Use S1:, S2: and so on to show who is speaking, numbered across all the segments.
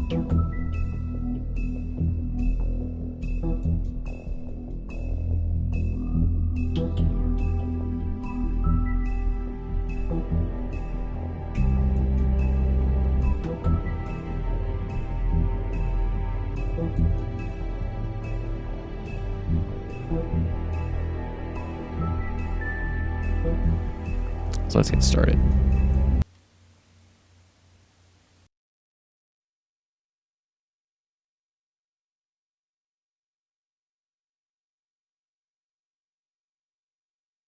S1: So let's get started.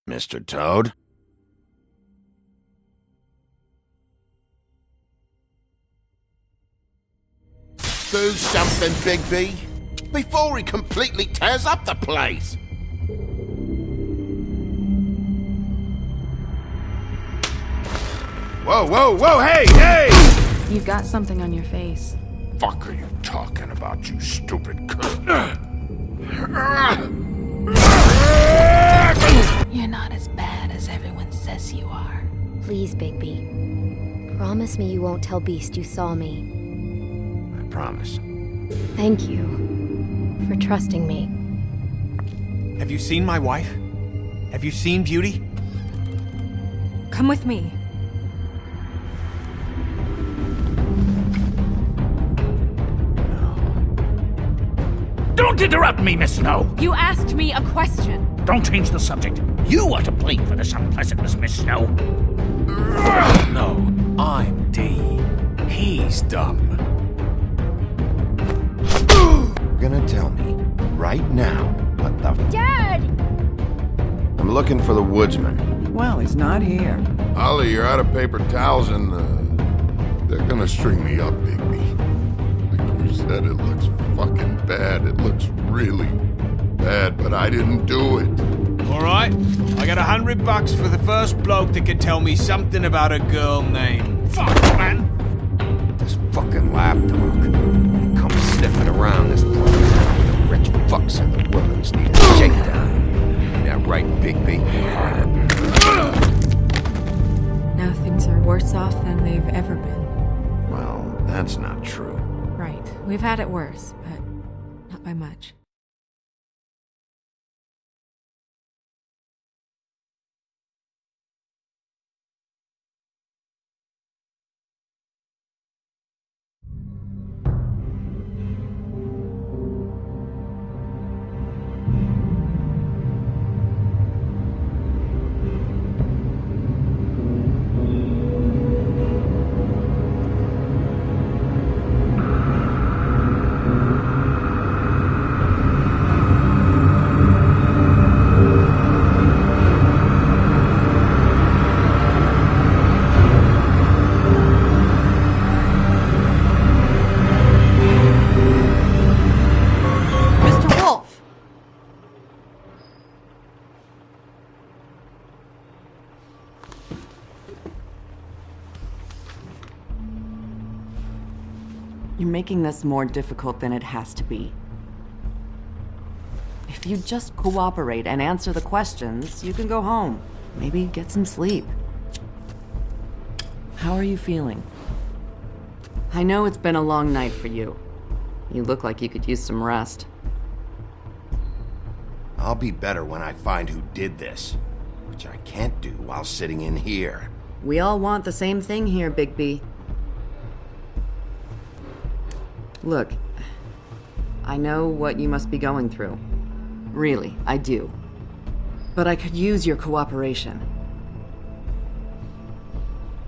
S2: Mr. Toad? Do something, Bigby, before he completely tears up the place! Whoa, whoa, whoa, hey, hey!
S3: You've got something on your face.
S2: Fuck are you talking about, you stupid cunt?
S3: You're not as bad as everyone says you are.
S4: Please, Bigby. Promise me you won't tell Beast you saw me.
S2: I promise.
S4: Thank you for trusting me.
S5: Have you seen my wife? Have you seen Beauty?
S3: Come with me.
S6: Don't interrupt me, Miss Snow!
S3: You asked me a question.
S6: Don't change the subject. You are to blame for this unpleasantness, Miss Snow.
S5: No, I'm D. He's dumb.
S2: You're gonna tell me, right now, what the
S4: Dad!
S2: I'm looking for the woodsman.
S7: Well, he's not here.
S8: Ollie, you're out of paper towels and, they're gonna string me up, Bigby. Like you said, it looks fucking bad. It looks really bad, but I didn't do it.
S5: Alright, I got $100 for the first bloke that could tell me something about a girl named...
S6: Fuck, man!
S2: This fucking lapdog. He comes sniffing around this place. The rich fucks in the wilderness need a shakedown. Ain't that right, Bigby?
S3: Now things are worse off than they've ever been.
S2: Well, that's not true.
S3: Right. We've had it worse, but not by much.
S7: You're making this more difficult than it has to be. If you just cooperate and answer the questions, you can go home. Maybe get some sleep. How are you feeling? I know it's been a long night for you. You look like you could use some rest.
S2: I'll be better when I find who did this, which I can't do while sitting in here.
S7: We all want the same thing here, Bigby. Look, I know what you must be going through. Really, I do. But I could use your cooperation.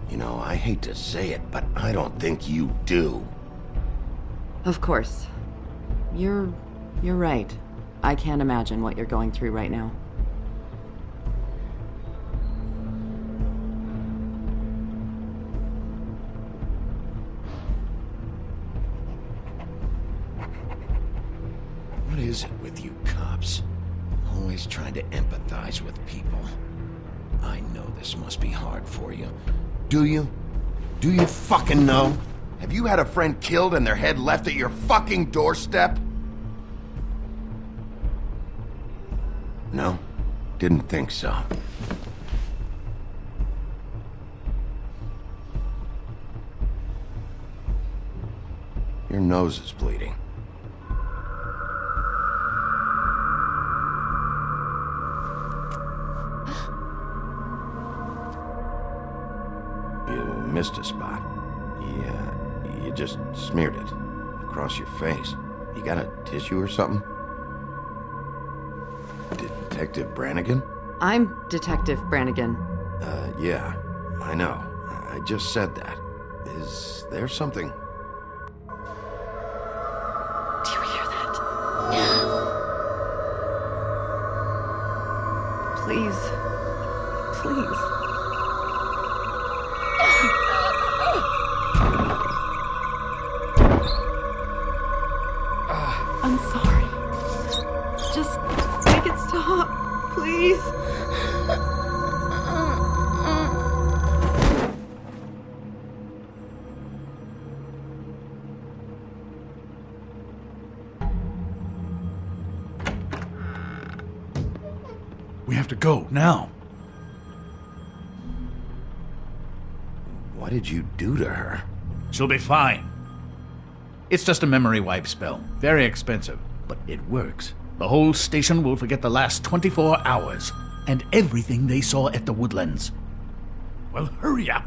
S2: You know, I hate to say it, but I don't think you do.
S7: Of course. You're right. I can't imagine what you're going through right now.
S2: What is it with you cops? Always trying to empathize with people. I know this must be hard for you. Do you? Do you fucking know? Have you had a friend killed and their head left at your fucking doorstep? No? Didn't think so. Your nose is bleeding. You missed a spot. You just smeared it across your face. You got a tissue or something? Detective Brannigan?
S7: I'm Detective Brannigan.
S2: Yeah, I know. I just said that. Is there something?
S3: Do you hear that?
S7: Please. Please. I'm sorry. Just make it stop, please.
S6: We have to go, now.
S2: What did you do to her?
S6: She'll be fine. It's just a memory wipe spell. Very expensive, but it works. The whole station will forget the last 24 hours and everything they saw at the Woodlands. Well, hurry up.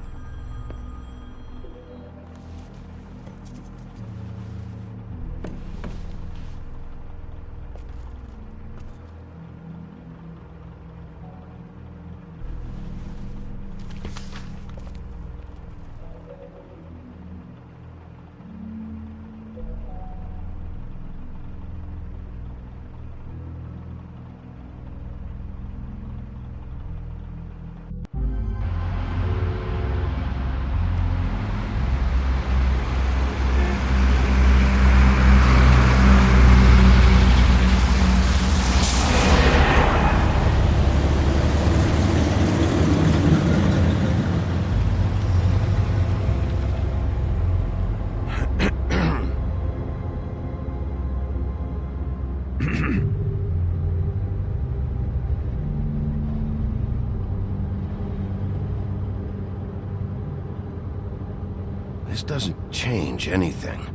S2: This doesn't change anything.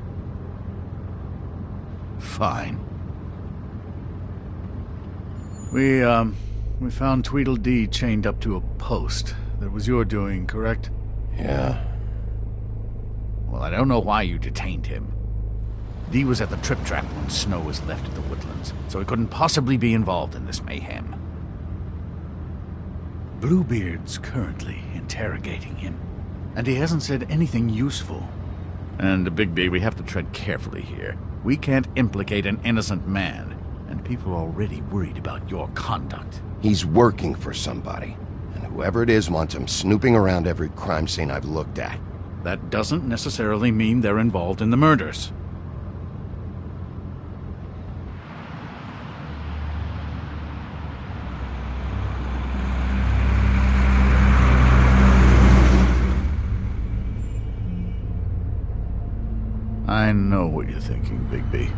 S6: Fine. We found Tweedledee chained up to a post. That was your doing, correct?
S2: Yeah.
S6: Well, I don't know why you detained him. Dee was at the Trip Trap when Snow was left at the Woodlands, so he couldn't possibly be involved in this mayhem. Bluebeard's currently interrogating him, and he hasn't said anything useful. And, Bigby, we have to tread carefully here. We can't implicate an innocent man, and people are already worried about your conduct.
S2: He's working for somebody, and whoever it is wants him snooping around every crime scene I've looked at.
S6: That doesn't necessarily mean they're involved in the murders. I know what you're thinking, Bigby.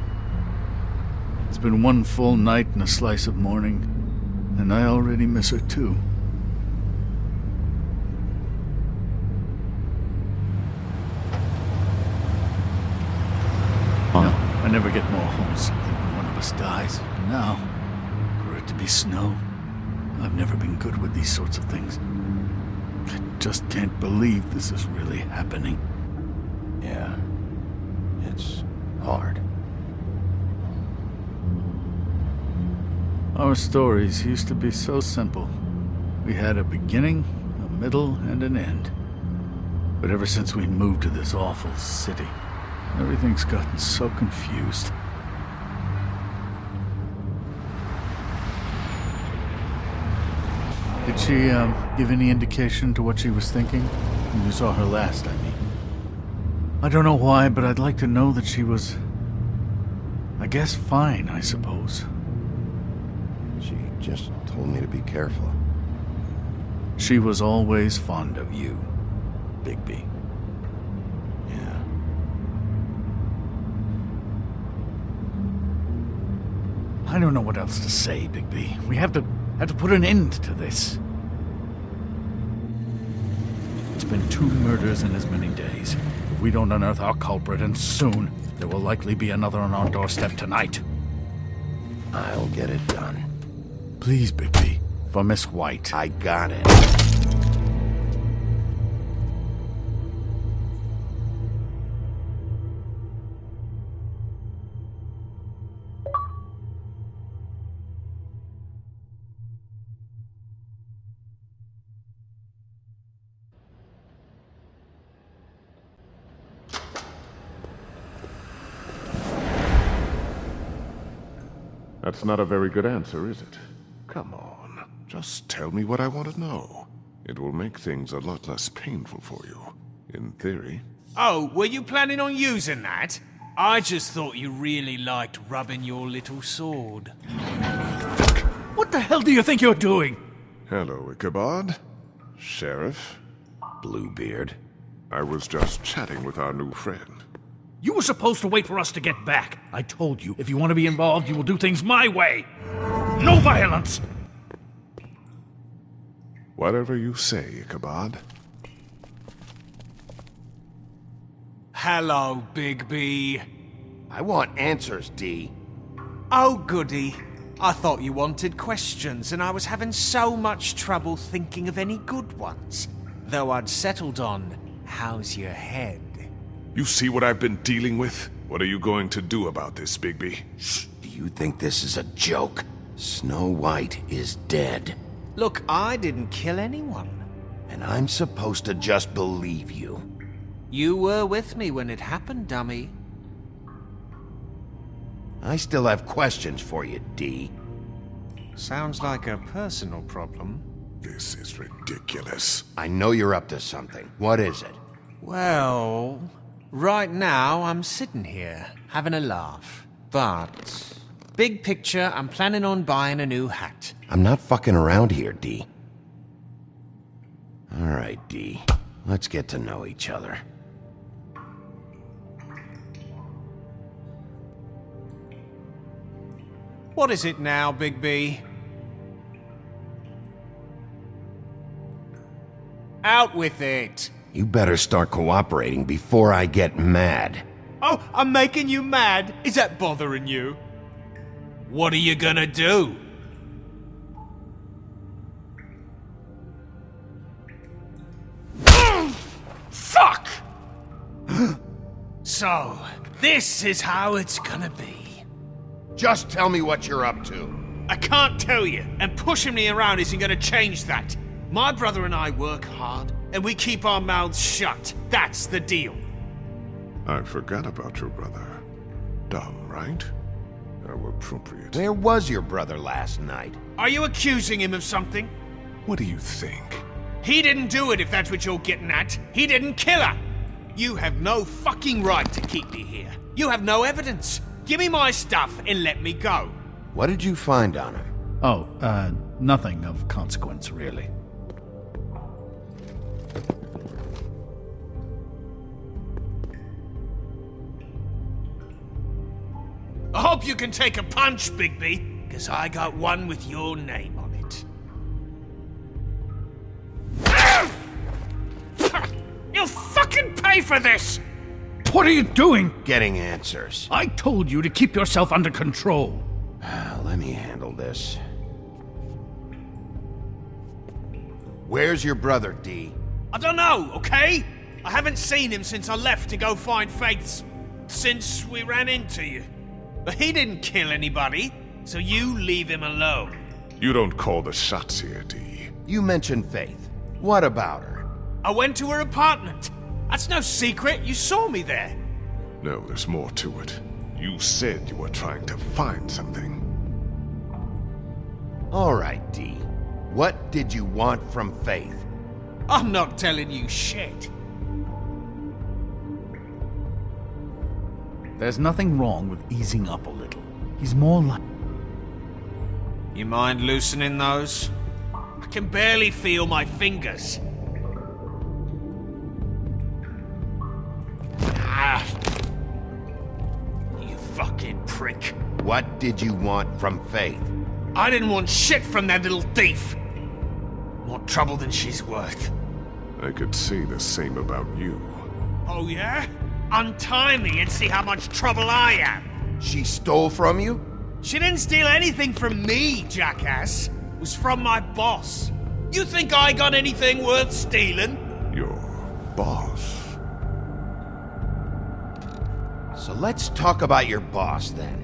S6: It's been one full night and a slice of morning, and I already miss her too. I never get more homesick than when one of us dies. And now, for it to be Snow, I've never been good with these sorts of things. I just can't believe this is really happening.
S2: Yeah. It's hard.
S6: Our stories used to be so simple. We had a beginning, a middle, and an end. But ever since we moved to this awful city, everything's gotten so confused. Did she, give any indication to what she was thinking? When you saw her last, I mean. I don't know why, but I'd like to know that she was, I guess, fine, I suppose.
S2: She just told me to be careful.
S6: She was always fond of you, Bigby.
S2: Yeah.
S6: I don't know what else to say, Bigby. We have to put an end to this. It's been 2 murders in as many days. If we don't unearth our culprit, and soon, There will likely be another on our doorstep tonight.
S2: I'll get it done.
S6: Please, Bigby. For Miss White.
S2: I got it.
S8: That's not a very good answer, is it? Come on, just tell me what I want to know. It will make things a lot less painful for you, in theory.
S5: Oh, were you planning on using that? I just thought you really liked rubbing your little sword.
S6: What the hell do you think you're doing?
S8: Hello, Ichabod. Sheriff.
S2: Bluebeard.
S8: I was just chatting with our new friend.
S6: You were supposed to wait for us to get back. I told you, if you want to be involved, you will do things my way. No violence!
S8: Whatever you say, Ichabod.
S5: Hello, Bigby.
S2: I want answers, D.
S5: Oh, goody. I thought you wanted questions, and I was having so much trouble thinking of any good ones. Though I'd settled on, how's your head?
S8: You see what I've been dealing with? What are you going to do about this, Bigby?
S2: Shh, do you think this is a joke? Snow White is dead.
S5: Look, I didn't kill anyone.
S2: And I'm supposed to just believe you.
S5: You were with me when it happened, dummy.
S2: I still have questions for you, D.
S5: Sounds like a personal problem.
S8: This is ridiculous.
S2: I know you're up to something. What is it?
S5: Well, right now I'm sitting here, having a laugh. But, big picture, I'm planning on buying a new hat.
S2: I'm not fucking around here, D. All right, D. Let's get to know each other.
S5: What is it now, Bigby? Out with it!
S2: You better start cooperating before I get mad.
S5: Oh, I'm making you mad? Is that bothering you? What are you gonna do? Fuck! So, this is how it's gonna be.
S2: Just tell me what you're up to.
S5: I can't tell you, and pushing me around isn't gonna change that. My brother and I work hard, and we keep our mouths shut. That's the deal.
S8: I forgot about your brother. Dumb, right? How appropriate.
S2: Where was your brother last night?
S5: Are you accusing him of something?
S8: What do you think?
S5: He didn't do it, if that's what you're getting at. He didn't kill her. You have no fucking right to keep me here. You have no evidence. Give me my stuff and let me go.
S2: What did you find on him?
S6: Oh, nothing of consequence, really.
S5: I hope you can take a punch, Bigby, because I got one with your name on it. You'll fucking pay for this!
S6: What are you doing?
S2: Getting answers.
S6: I told you to keep yourself under control.
S2: Let me handle this. Where's your brother, D?
S5: I don't know, okay? I haven't seen him since I left to go find Faith's... since we ran into you. But he didn't kill anybody, so you leave him alone.
S8: You don't call the shots here, D.
S2: You mentioned Faith. What about her?
S5: I went to her apartment. That's no secret, you saw me there.
S8: No, there's more to it. You said you were trying to find something.
S2: All right, D. What did you want from Faith?
S5: I'm not telling you shit.
S6: There's nothing wrong with easing up a little. He's more like...
S5: You mind loosening those? I can barely feel my fingers. Ah. You fucking prick.
S2: What did you want from Faith?
S5: I didn't want shit from that little thief. More trouble than she's worth.
S8: I could say the same about you.
S5: Oh yeah? untie me and see how much trouble I am.
S2: She stole from you?
S5: She didn't steal anything from me, jackass. It was from my boss. You think I got anything worth stealing?
S8: Your boss.
S2: So let's talk about your boss then.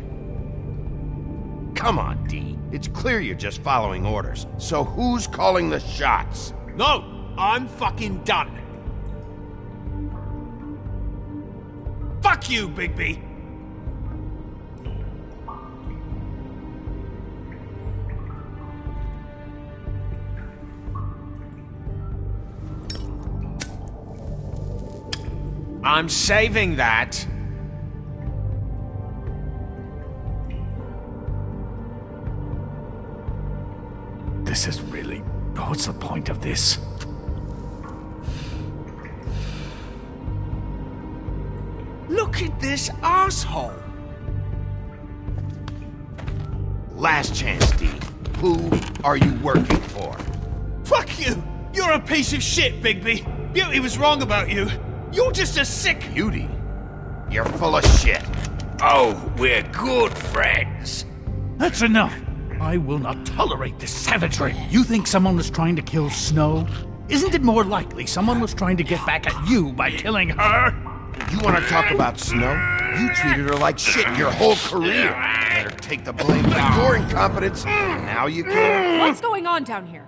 S2: Come on, D. It's clear you're just following orders. So who's calling the shots?
S5: No, I'm fucking done. Fuck you, Bigby. I'm saving that.
S6: This is really... What's the point of this?
S5: Look at this asshole.
S2: Last chance, D. Who are you working for?
S5: Fuck you! You're a piece of shit, Bigby. Beauty was wrong about you. You're just a sick...
S2: Beauty? You're full of shit.
S5: Oh, we're good friends.
S6: That's enough! I will not tolerate this savagery. You think someone was trying to kill Snow? Isn't it more likely someone was trying to get back at you by killing her?
S2: You want to talk about Snow? You treated her like shit your whole career. Let her take the blame for your incompetence. Now you care?
S3: What's going on down here?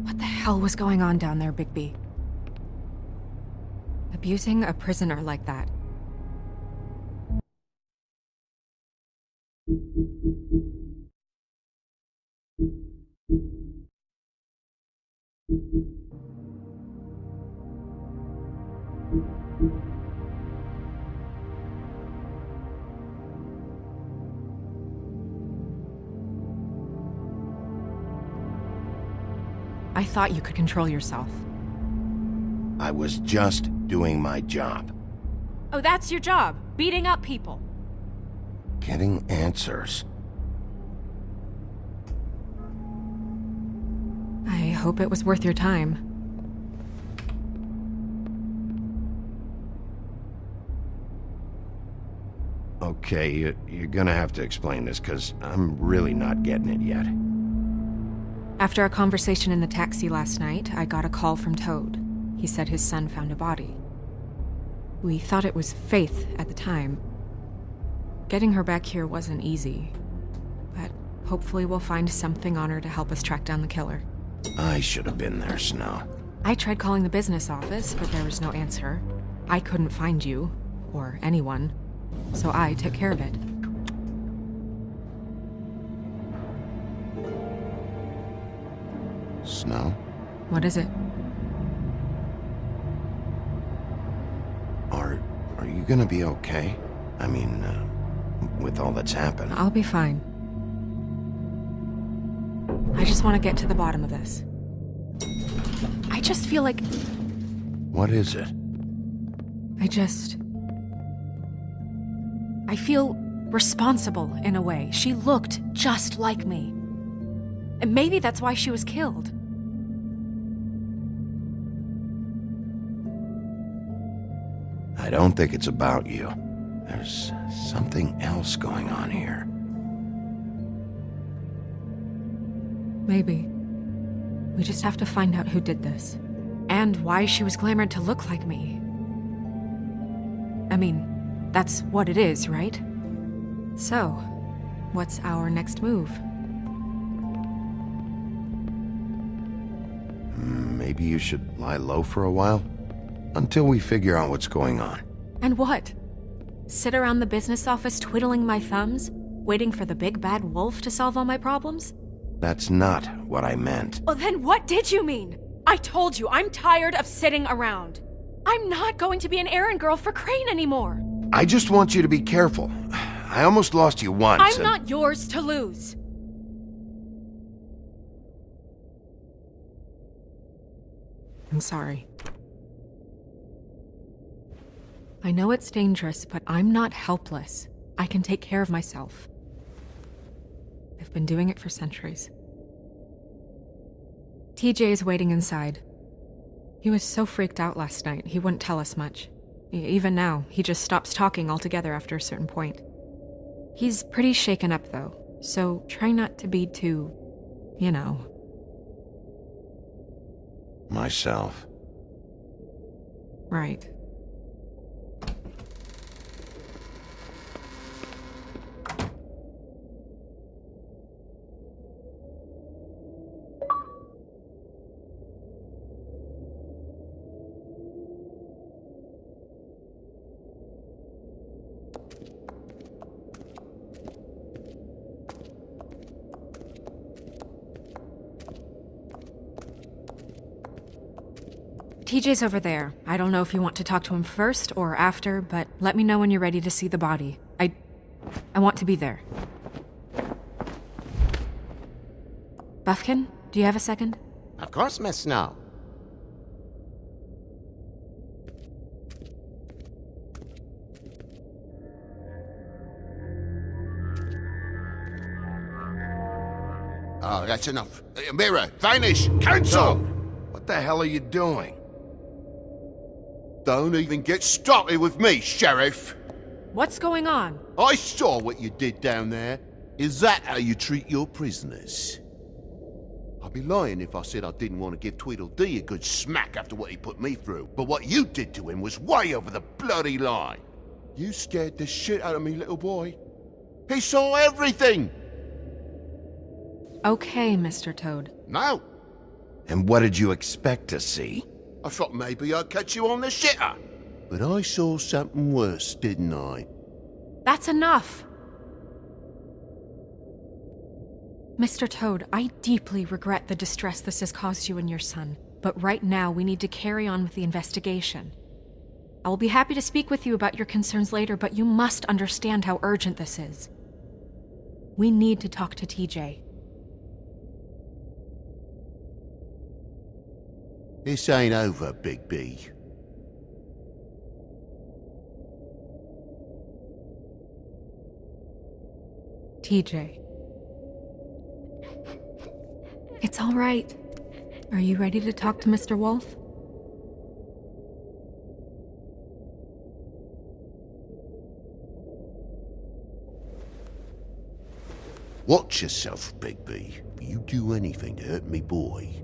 S3: What the hell was going on down there, Bigby? Abusing a prisoner like that. I thought you could control yourself.
S2: I was just doing my job.
S3: Oh, that's your job, beating up people.
S2: Getting answers.
S3: I hope it was worth your time.
S2: Okay, you're gonna have to explain this, because I'm really not getting it yet.
S3: After our conversation in the taxi last night, I got a call from Toad. He said his son found a body. We thought it was Faith at the time. Getting her back here wasn't easy, but hopefully we'll find something on her to help us track down the killer.
S2: I should have been there, Snow.
S3: I tried calling the business office, but there was no answer. I couldn't find you, or anyone, so I took care of it.
S2: Snow?
S3: What is it?
S2: Are you gonna be okay? I mean, with all that's happened.
S3: I'll be fine. I just want to get to the bottom of this. I just feel like...
S2: What is it?
S3: I feel responsible in a way. She looked just like me. And maybe that's why she was killed.
S2: I don't think it's about you. There's something else going on here.
S3: Maybe. We just have to find out who did this. And why she was glamored to look like me. I mean, that's what it is, right? So, what's our next move?
S2: Maybe you should lie low for a while? Until we figure out what's going on.
S3: And what? Sit around the business office twiddling my thumbs, waiting for the big bad wolf to solve all my problems?
S2: That's not what I meant.
S3: Well, then what did you mean? I told you, I'm tired of sitting around. I'm not going to be an errand girl for Crane anymore.
S2: I just want you to be careful. I almost lost you once.
S3: I'm not yours to lose. I'm sorry. I know it's dangerous, but I'm not helpless. I can take care of myself. I've been doing it for centuries. TJ is waiting inside. He was so freaked out last night, he wouldn't tell us much. Even now, he just stops talking altogether after a certain point. He's pretty shaken up, though, so try not to be too, you know.
S2: Myself.
S3: Right. TJ's over there. I don't know if you want to talk to him first or after, but let me know when you're ready to see the body. I want to be there. Buffkin, do you have a second?
S9: Of course, Miss Snow.
S8: Oh, that's enough. Mirror, vanish, cancel!
S2: What the hell are you doing?
S8: Don't even get started with me, Sheriff.
S3: What's going on?
S8: I saw what you did down there. Is that how you treat your prisoners? I'd be lying if I said I didn't want to give Tweedledee a good smack after what he put me through. But what you did to him was way over the bloody line. You scared the shit out of me, little boy. He saw everything!
S3: Okay, Mr. Toad.
S8: No.
S2: And what did you expect to see?
S8: I thought maybe I'd catch you on the shitter. But I saw something worse, didn't I?
S3: That's enough! Mr. Toad, I deeply regret the distress this has caused you and your son, but right now we need to carry on with the investigation. I will be happy to speak with you about your concerns later, but you must understand how urgent this is. We need to talk to TJ.
S8: This ain't over, Big B.
S3: TJ. It's all right. Are you ready to talk to Mr. Wolf?
S8: Watch yourself, Big B. You do anything to hurt me boy.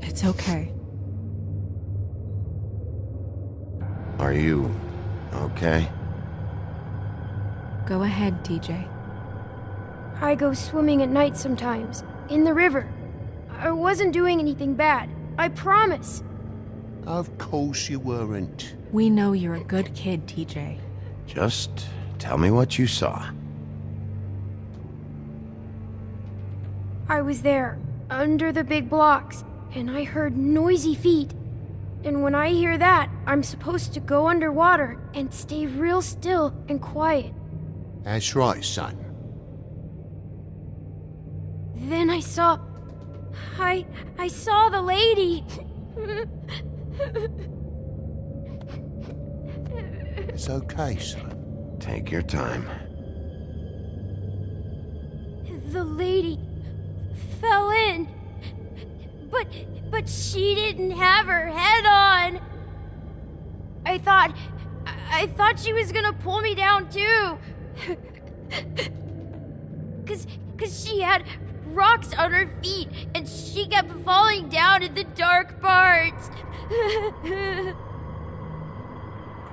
S3: It's okay.
S2: Are you okay?
S3: Go ahead, TJ.
S10: I go swimming at night sometimes, in the river. I wasn't doing anything bad, I promise.
S8: Of course you weren't.
S3: We know you're a good kid, TJ.
S2: Just tell me what you saw.
S10: I was there, under the big blocks, and I heard noisy feet. And when I hear that, I'm supposed to go underwater and stay real still and quiet.
S8: That's right, son.
S10: Then I saw the lady.
S8: It's okay, son.
S2: Take your time.
S10: The lady fell in. But she didn't have her head on. I thought she was gonna pull me down too. Cause she had rocks on her feet and she kept falling down in the dark parts.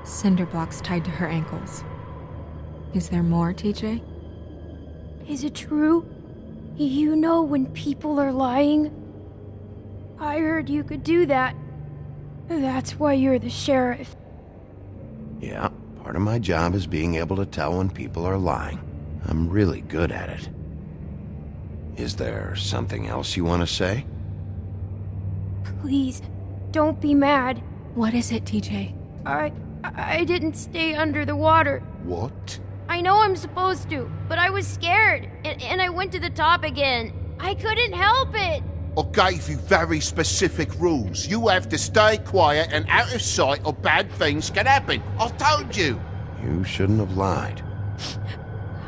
S3: Cinder blocks tied to her ankles. Is there more, TJ?
S10: Is it true? You know when people are lying? I heard you could do that. That's why you're the sheriff.
S2: Yeah, part of my job is being able to tell when people are lying. I'm really good at it. Is there something else you want to say?
S10: Please, don't be mad.
S3: What is it, TJ?
S10: I didn't stay under the water.
S8: What?
S10: I know I'm supposed to, but I was scared, and I went to the top again. I couldn't help it.
S9: I gave you very specific rules. You have to stay quiet and out of sight or bad things can happen. I told you.
S2: You shouldn't have lied.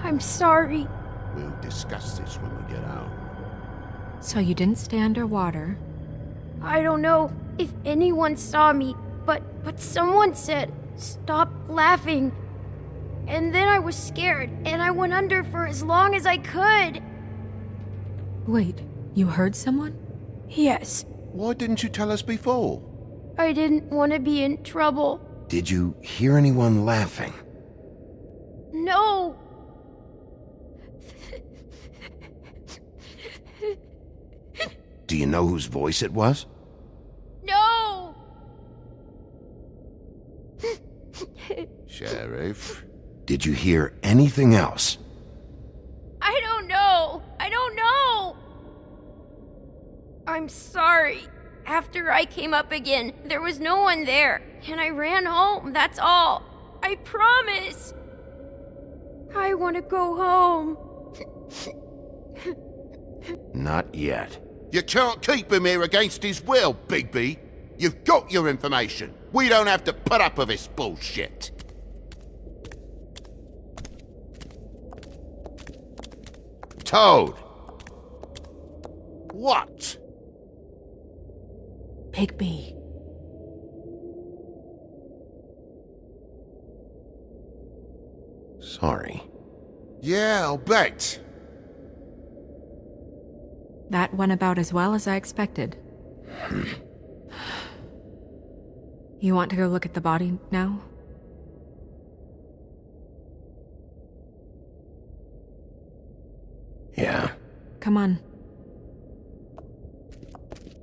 S10: I'm sorry.
S8: We'll discuss this when we get out.
S3: So you didn't stay underwater.
S10: I don't know if anyone saw me, but someone said, "Stop laughing." And then I was scared, and I went under for as long as I could.
S3: Wait, you heard someone?
S10: Yes,
S8: Why didn't you tell us before?
S10: I didn't want to be in trouble.
S2: Did you hear anyone laughing?
S10: No!
S2: Do you know whose voice it was?
S10: No!
S8: Sheriff?
S2: Did you hear anything else?
S10: I don't know! I'm sorry. After I came up again, there was no one there, and I ran home, that's all. I promise. I want to go home.
S2: Not yet.
S8: You can't keep him here against his will, Bigby. You've got your information. We don't have to put up with this bullshit.
S2: Toad!
S8: What?
S3: Bigby.
S2: Sorry.
S8: Yeah, I'll bet.
S3: That went about as well as I expected. You want to go look at the body now?
S2: Yeah.
S3: Come on.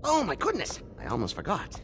S11: Oh my goodness, I almost forgot.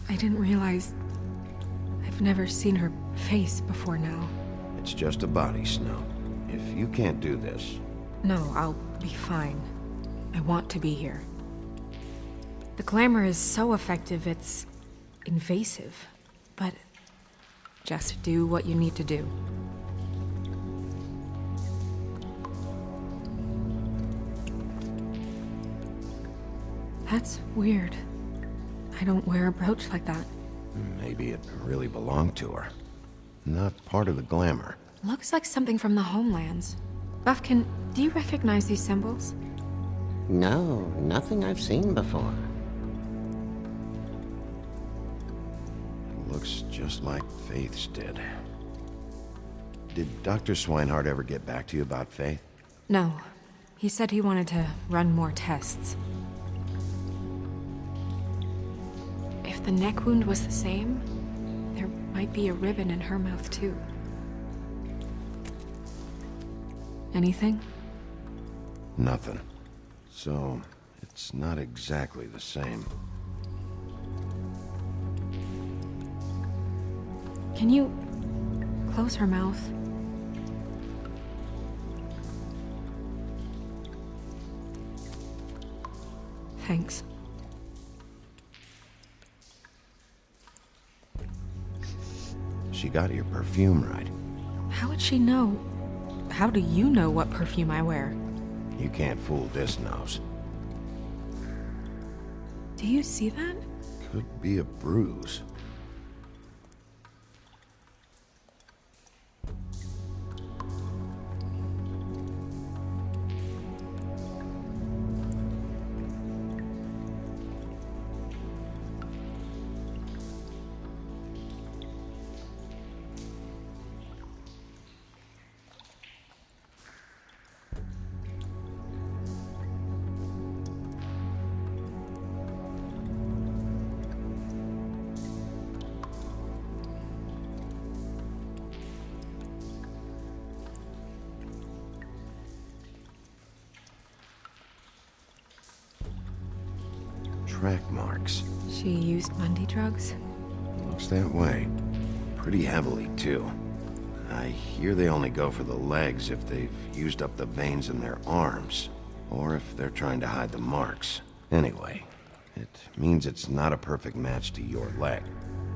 S3: I didn't realize... I've never seen her face before now.
S2: It's just a body, Snow. If you can't do this...
S3: No, I'll be fine. I want to be here. The glamour is so effective, it's invasive. But just do what you need to do. That's weird. I don't wear a brooch like that.
S2: Maybe it really belonged to her. Not part of the glamour.
S3: Looks like something from the homelands. Buffkin, do you recognize these symbols?
S11: No, nothing I've seen before.
S2: It looks just like Faith's did. Did Dr. Swinehart ever get back to you about Faith?
S3: No. He said he wanted to run more tests. If the neck wound was the same, there might be a ribbon in her mouth too. Anything?
S2: Nothing. So, it's not exactly the same.
S3: Can you close her mouth? Thanks.
S2: She got your perfume right.
S3: How would she know? How do you know what perfume I wear?
S2: You can't fool this nose.
S3: Do you see that?
S2: Could be a bruise. Track marks.
S3: She used Mundy drugs?
S2: Looks that way. Pretty heavily, too. I hear they only go for the legs if they've used up the veins in their arms, or if they're trying to hide the marks. Anyway, it means it's not a perfect match to your leg,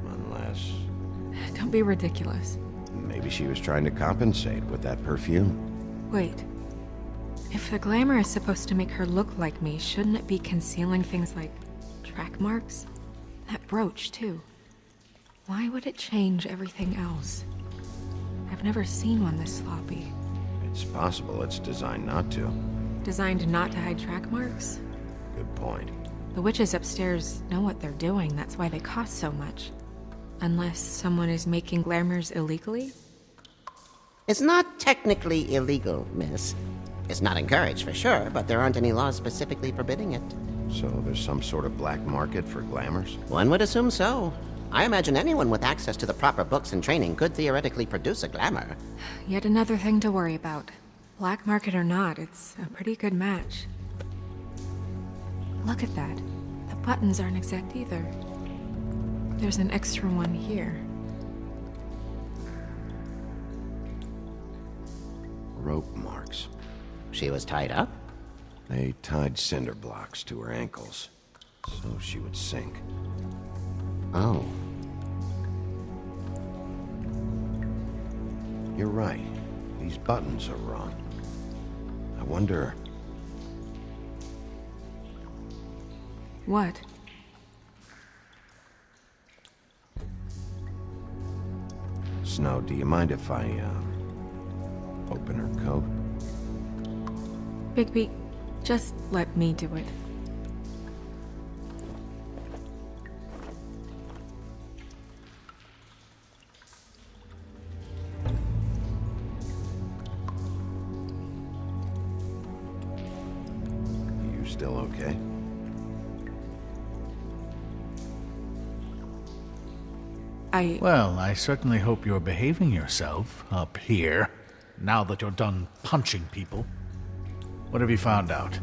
S2: unless...
S3: Don't be ridiculous.
S2: Maybe she was trying to compensate with that perfume.
S3: Wait. If the glamour is supposed to make her look like me, shouldn't it be concealing things like track marks? That brooch, too. Why would it change everything else? I've never seen one this sloppy.
S2: It's possible it's designed not to.
S3: Designed not to hide track marks?
S2: Good point.
S3: The witches upstairs know what they're doing, that's why they cost so much. Unless someone is making glamours illegally?
S11: It's not technically illegal, miss. It's not encouraged for sure, but there aren't any laws specifically forbidding it.
S2: So there's some sort of black market for glamours?
S11: One would assume so. I imagine anyone with access to the proper books and training could theoretically produce a glamour.
S3: Yet another thing to worry about. Black market or not, it's a pretty good match. Look at that. The buttons aren't exact either. There's an extra one here.
S2: Rope marks.
S11: She was tied up?
S2: They tied cinder blocks to her ankles, so she would sink.
S11: Oh.
S2: You're right. These buttons are wrong. I wonder...
S3: What?
S2: Snow, do you mind if I, open her coat?
S3: Bigby, just let me do it.
S2: You still okay?
S6: Well, I certainly hope you're behaving yourself up here, now that you're done punching people. What have you found out?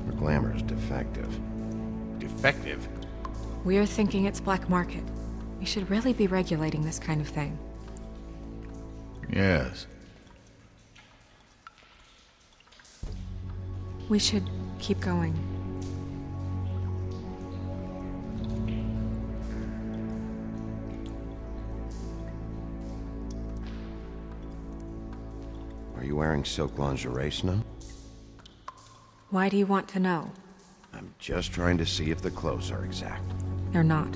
S2: Her glamour's defective.
S6: Defective?
S3: We're thinking it's black market. We should really be regulating this kind of thing.
S6: Yes.
S3: We should keep going.
S2: Are you wearing silk lingerie, Snow?
S3: Why do you want to know?
S2: I'm just trying to see if the clothes are exact.
S3: They're not.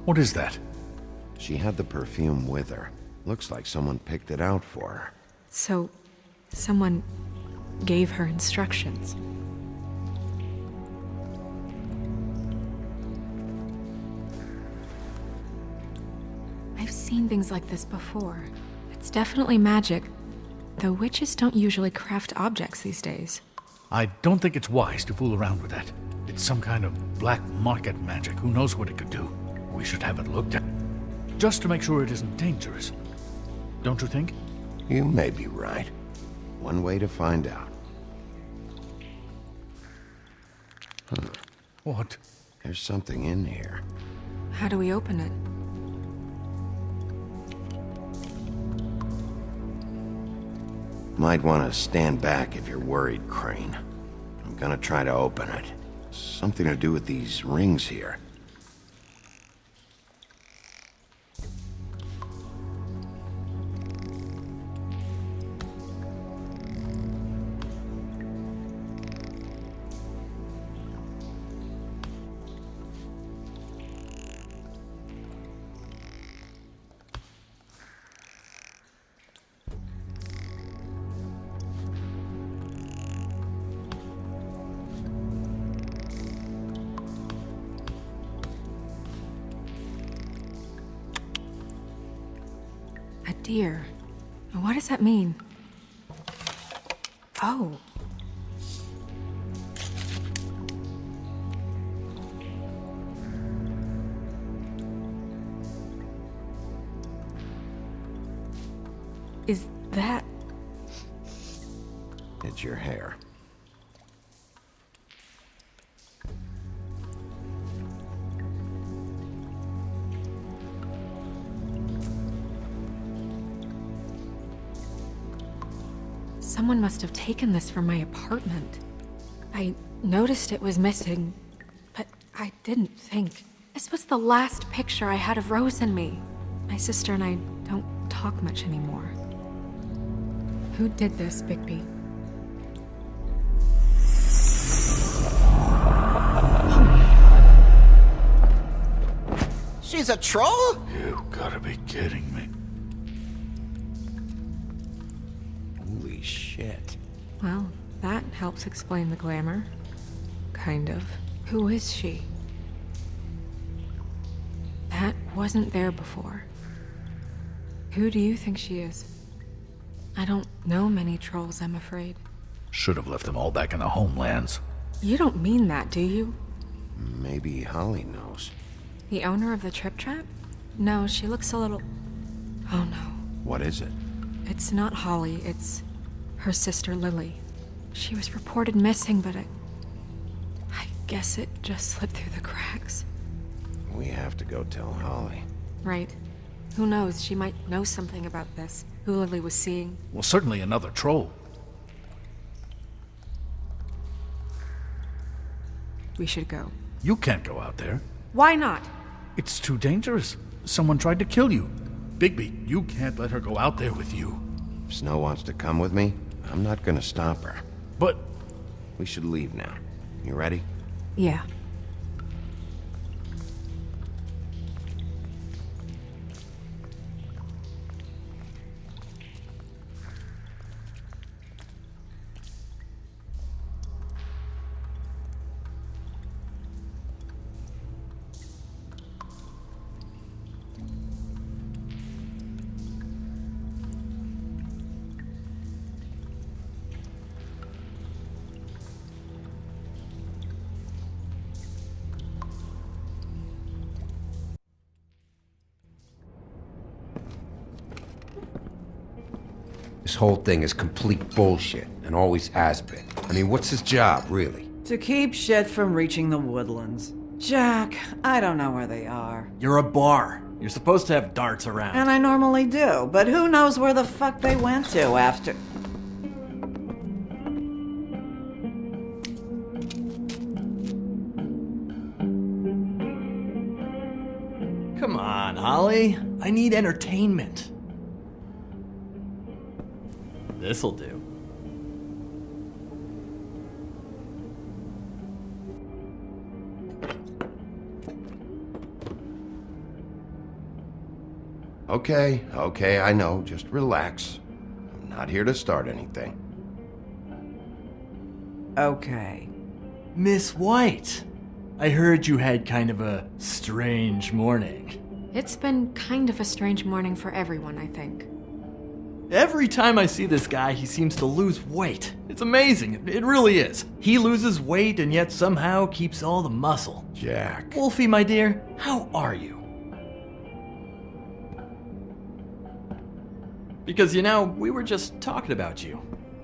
S6: What is that?
S2: She had the perfume with her. Looks like someone picked it out for her.
S3: So, someone gave her instructions. I've seen things like this before. It's definitely magic, though witches don't usually craft objects these days.
S6: I don't think it's wise to fool around with that. It's some kind of black market magic. Who knows what it could do? We should have it looked at, just to make sure it isn't dangerous. Don't you think?
S2: You may be right. One way to find out.
S6: What?
S2: There's something in here.
S3: How do we open it?
S2: Might want to stand back if you're worried, Crane. I'm gonna try to open it. Something to do with these rings here.
S3: A deer. What does that mean? Oh. Is that...
S2: It's your hair.
S3: Someone must have taken this from my apartment. I noticed it was missing, but I didn't think. This was the last picture I had of Rose and me. My sister and I don't talk much anymore. Who did this, Bigby?
S11: She's a troll?
S6: You gotta be kidding me.
S2: Holy shit.
S3: Well, that helps explain the glamour. Kind of. Who is she? That wasn't there before. Who do you think she is? I don't know many trolls, I'm afraid.
S6: Should have left them all back in the homelands.
S3: You don't mean that, do you?
S2: Maybe Holly knows.
S3: The owner of the Trip Trap? No, she looks a little... Oh no.
S2: What is it?
S3: It's not Holly, it's her sister Lily. She was reported missing, but I guess it just slipped through the cracks.
S2: We have to go tell Holly.
S3: Right. Who knows, she might know something about this. Who Lily was seeing.
S6: Well, certainly another troll.
S3: We should go.
S6: You can't go out there.
S3: Why not?
S6: It's too dangerous. Someone tried to kill you. Bigby, you can't let her go out there with you.
S2: If Snow wants to come with me, I'm not gonna stop her.
S6: But...
S2: We should leave now. You ready?
S3: Yeah.
S12: This whole thing is complete bullshit, and always has been. I mean, what's his job, really?
S13: To keep shit from reaching the woodlands. Jack, I don't know where they are.
S14: You're a bar. You're supposed to have darts around.
S13: And I normally do, but who knows where the fuck they went to after...
S14: Come on, Holly. I need entertainment. This'll do.
S2: Okay, I know. Just relax. I'm not here to start anything.
S13: Okay.
S14: Miss White, I heard you had kind of a strange morning.
S3: It's been kind of a strange morning for everyone, I think.
S14: Every time I see this guy, he seems to lose weight. It's amazing. It really is. He loses weight and yet somehow keeps all the muscle.
S2: Jack.
S14: Wolfie, my dear, how are you? Because, we were just talking about you.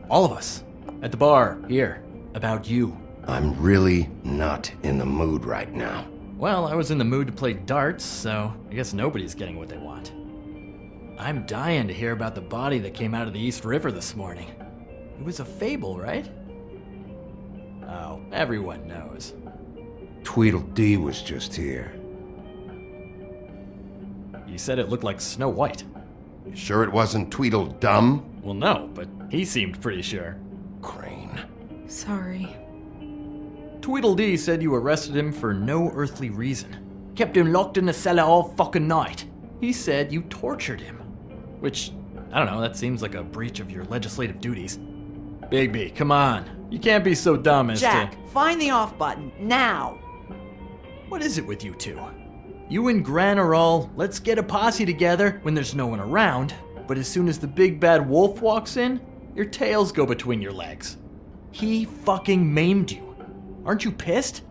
S14: All of us. At the bar, here. About you.
S12: I'm really not in the mood right now.
S14: Well, I was in the mood to play darts, so I guess nobody's getting what they want. I'm dying to hear about the body that came out of the East River this morning. It was a fable, right? Oh, everyone knows.
S12: Tweedledee was just here.
S14: You said it looked like Snow White.
S12: You sure it wasn't Tweedledum?
S14: Well, no, but he seemed pretty sure.
S12: Crane.
S3: Sorry.
S14: Tweedledee said you arrested him for no earthly reason. Kept him locked in the cellar all fucking night. He said you tortured him. Which, I don't know, that seems like a breach of your legislative duties. Bigby, come on. You can't be so dumb as
S13: Jack, find the off button, now!
S14: What is it with you two? You and Gran are all, let's get a posse together when there's no one around, but as soon as the big bad wolf walks in, your tails go between your legs. He fucking maimed you. Aren't you pissed?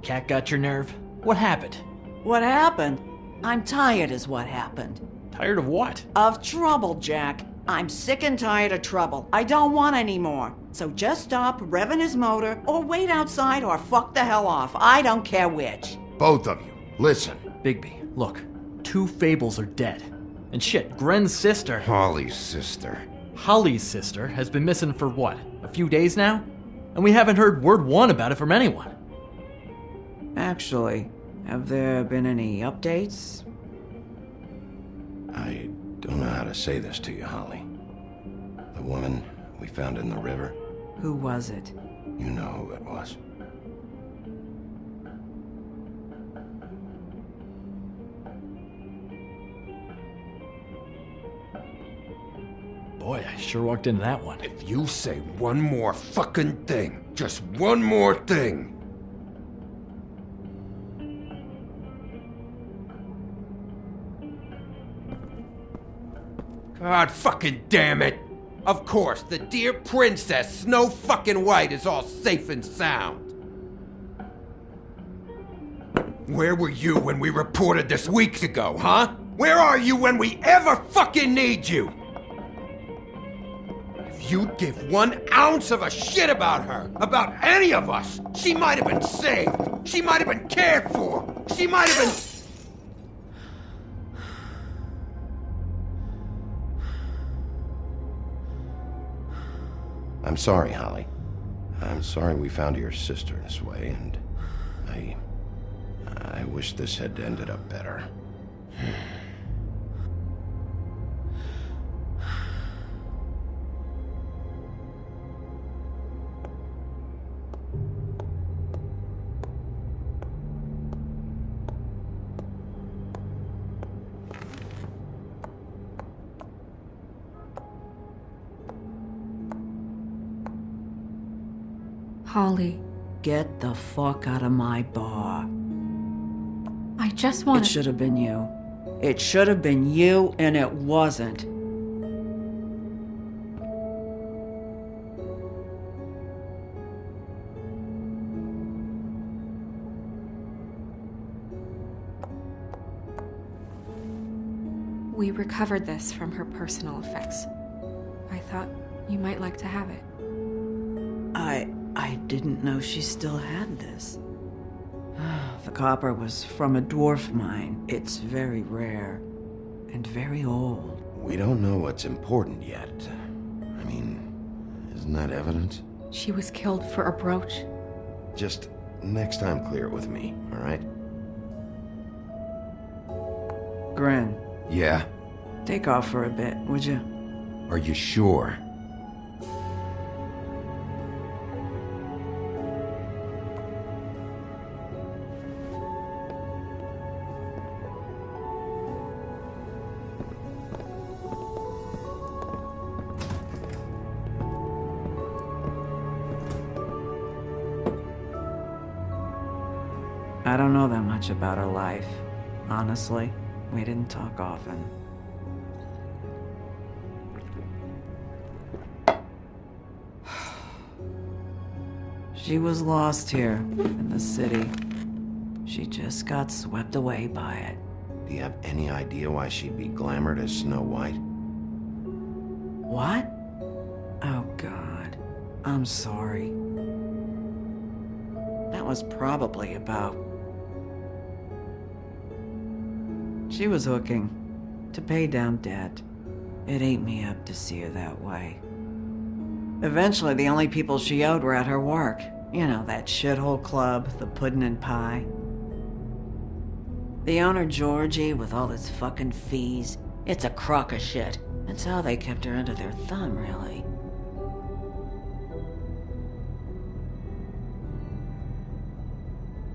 S14: Cat got your nerve? What happened?
S13: What happened? I'm tired is what happened.
S14: Tired of what?
S13: Of trouble, Jack. I'm sick and tired of trouble. I don't want any more. So just stop revving his motor, or wait outside, or fuck the hell off. I don't care which.
S12: Both of you, listen.
S14: Bigby, look. 2 fables are dead. And shit, Gren's sister...
S12: Holly's sister.
S14: Holly's sister has been missing for what? A few days now? And we haven't heard word one about it from anyone.
S13: Actually, have there been any updates?
S12: I don't know how to say this to you, Holly. The woman we found in the river.
S13: Who was it?
S12: You know who it was.
S14: Boy, I sure walked into that one.
S12: If you say one more fucking thing, just one more thing. God fucking damn it! Of course, the dear princess Snow fucking White is all safe and sound. Where were you when we reported this weeks ago, huh? Where are you when we ever fucking need you? If you'd give 1 ounce of a shit about her, about any of us, she might have been saved. She might have been cared for. She might have been... I'm sorry, Holly. I'm sorry we found your sister this way, and I wish this had ended up better.
S3: Holly.
S13: Get the fuck out of my bar.
S3: I just want
S13: It should have been you. It should have been you, and it wasn't.
S3: We recovered this from her personal effects. I thought you might like to have it.
S13: I didn't know she still had this. The copper was from a dwarf mine. It's very rare and very old.
S12: We don't know what's important yet. I mean, isn't that evidence?
S3: She was killed for a brooch.
S12: Just next time clear it with me, all right?
S13: Gren,
S12: Yeah?
S13: take off for a bit, would you?
S12: Are you sure?
S13: I don't know that much about her life. Honestly, we didn't talk often. She was lost here in the city. She just got swept away by it.
S2: Do you have any idea why she'd be glamored as Snow White?
S13: What? Oh, God. I'm sorry. That was probably about... She was hooking to pay down debt. It ate me up to see her that way. Eventually, the only people she owed were at her work. You know, that shithole club, the Puddin' and Pie. The owner, Georgie, with all his fucking fees, it's a crock of shit. That's how they kept her under their thumb, really.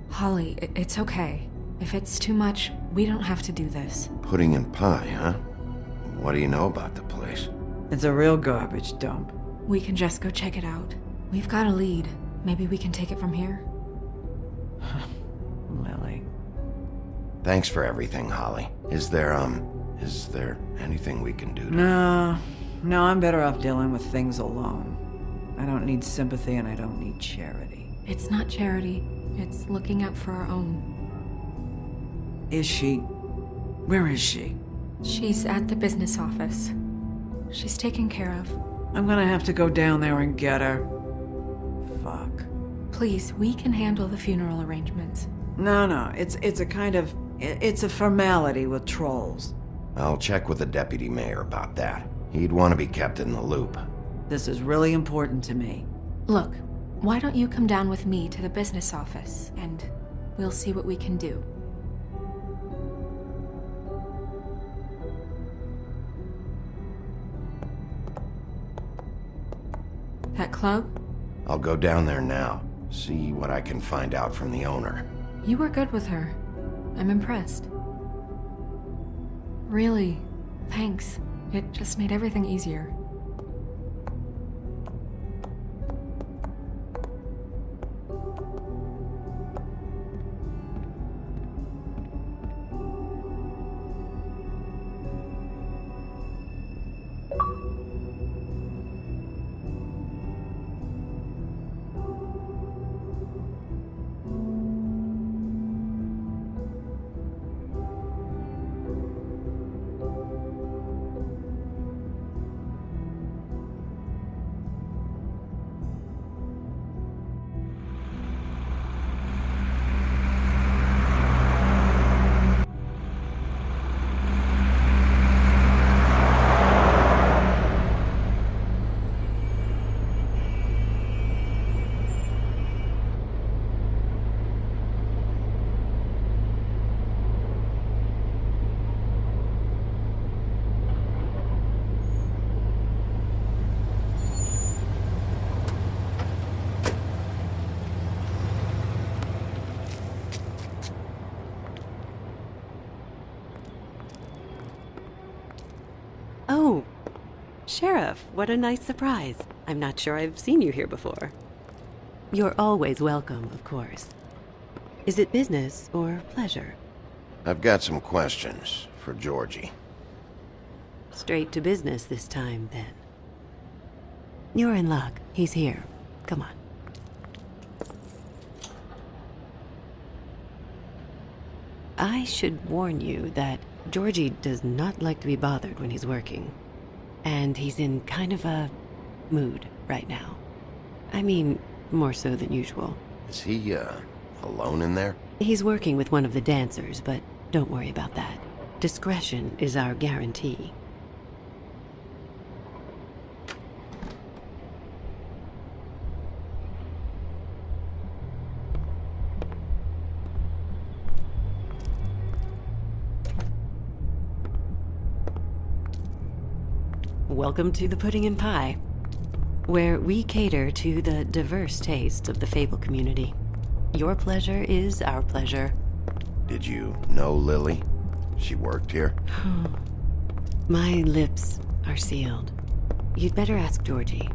S3: Holly, it's okay. If it's too much, we don't have to do this.
S2: Pudding and pie, huh? What do you know about the place?
S13: It's a real garbage dump.
S3: We can just go check it out. We've got a lead. Maybe we can take it from here?
S13: Lily.
S2: Thanks for everything, Holly. Is there anything we can do to...
S13: No, I'm better off dealing with things alone. I don't need sympathy and I don't need charity.
S3: It's not charity. It's looking out for our own.
S13: Is she? Where is she?
S3: She's at the business office. She's taken care of.
S13: I'm gonna have to go down there and get her. Fuck.
S3: Please, we can handle the funeral arrangements.
S13: No, it's a kind of... It's a formality with trolls.
S2: I'll check with the deputy mayor about that. He'd want to be kept in the loop.
S13: This is really important to me.
S3: Look, why don't you come down with me to the business office, and we'll see what we can do. That club?
S2: I'll go down there now, see what I can find out from the owner.
S3: You were good with her. I'm impressed. Really, thanks. It just made everything easier.
S15: Oh, Sheriff, what a nice surprise. I'm not sure I've seen you here before. You're always welcome, of course. Is it business or pleasure?
S2: I've got some questions for Georgie.
S15: Straight to business this time, then. You're in luck. He's here. Come on. I should warn you that Georgie does not like to be bothered when he's working. And he's in kind of a mood right now. I mean, more so than usual.
S2: Is he, alone in there?
S15: He's working with one of the dancers, but don't worry about that. Discretion is our guarantee. Welcome to the Pudding and Pie, where we cater to the diverse tastes of the Fable community. Your pleasure is our pleasure.
S2: Did you know Lily? She worked here?
S15: My lips are sealed. You'd better ask Georgie.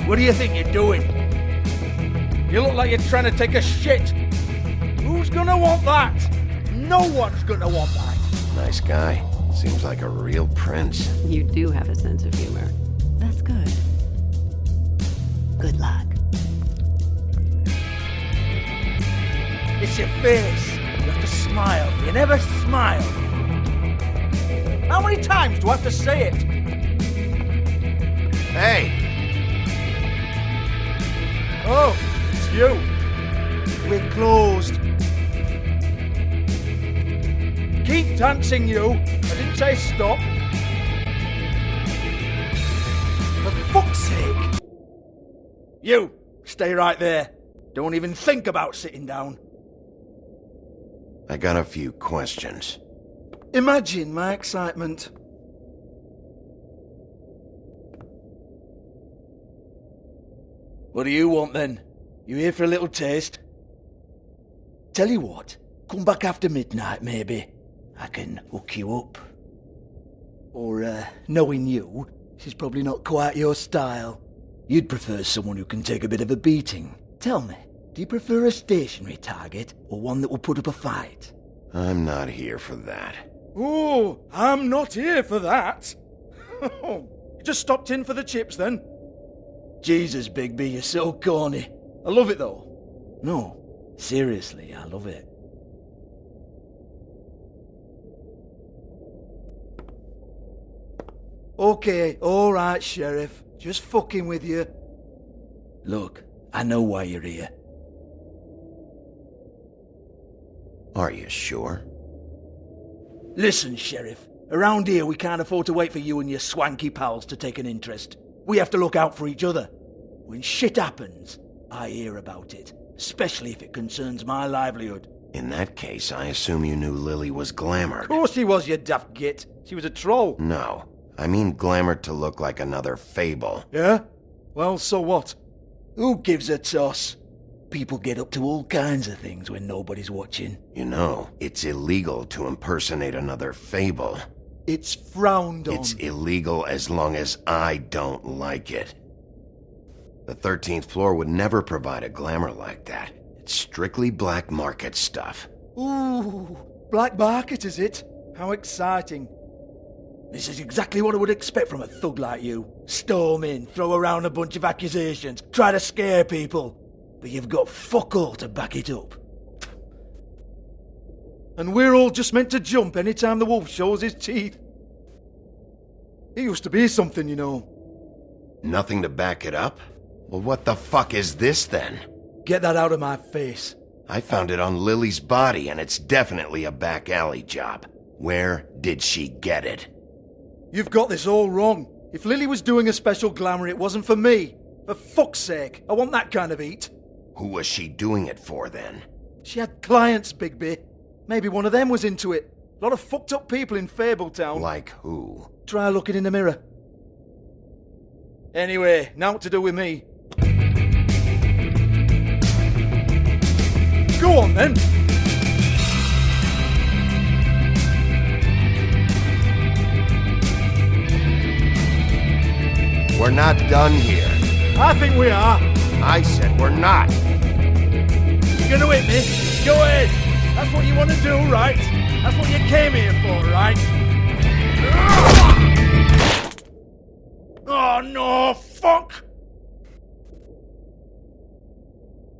S12: What do you think you're doing? You look like you're trying to take a shit. Who's gonna want that? No one's gonna want that.
S2: Nice guy. Seems like a real prince.
S15: You do have a sense of humor. That's good. Good luck.
S16: It's your face. You have to smile. You never smile. How many times do I have to say it?
S2: Hey!
S16: Oh, it's you. We're closed. Keep dancing, you. I didn't say stop. For fuck's sake. You, stay right there. Don't even think about sitting down.
S2: I got a few questions.
S16: Imagine my excitement. What do you want then? You here for a little taste? Tell you what, come back after midnight maybe. I can hook you up. Or, knowing you, she's probably not quite your style. You'd prefer someone who can take a bit of a beating. Tell me, do you prefer a stationary target or one that will put up a fight?
S2: I'm not here for that.
S16: Oh, I'm not here for that. You just stopped in for the chips then? Jesus, Bigby, you're so corny. I love it though. No, seriously, I love it. Okay, alright, Sheriff. Just fucking with you. Look, I know why you're here.
S2: Are you sure?
S16: Listen, Sheriff. Around here, we can't afford to wait for you and your swanky pals to take an interest. We have to look out for each other. When shit happens, I hear about it, especially if it concerns my livelihood.
S2: In that case, I assume you knew Lily was glamored.
S16: Of course she was, you daft git. She was a troll.
S2: No, I mean glamored to look like another fable.
S16: Yeah? Well, so what? Who gives a toss? People get up to all kinds of things when nobody's watching.
S2: You know, it's illegal to impersonate another fable.
S16: It's frowned on.
S2: It's illegal as long as I don't like it. The 13th floor would never provide a glamour like that. It's strictly black market stuff.
S16: Ooh, black market is it? How exciting. This is exactly what I would expect from a thug like you. Storm in, throw around a bunch of accusations, try to scare people. But you've got fuck all to back it up. And we're all just meant to jump any time the wolf shows his teeth. He used to be something, you know.
S2: Nothing to back it up? Well, what the fuck is this then?
S16: Get that out of my face.
S2: I found it on Lily's body, and it's definitely a back alley job. Where did she get it?
S16: You've got this all wrong. If Lily was doing a special glamour, it wasn't for me. For fuck's sake, I want that kind of eat.
S2: Who was she doing it for, then?
S16: She had clients, Bigby. Maybe one of them was into it. A lot of fucked up people in Fabletown.
S2: Like who?
S16: Try looking in the mirror. Anyway, now what to do with me. Go on, then.
S2: We're not done here.
S16: I think we are.
S2: I said we're not.
S16: You're gonna hit me? Go ahead. That's what you want to do, right? That's what you came here for, right? Oh no, fuck!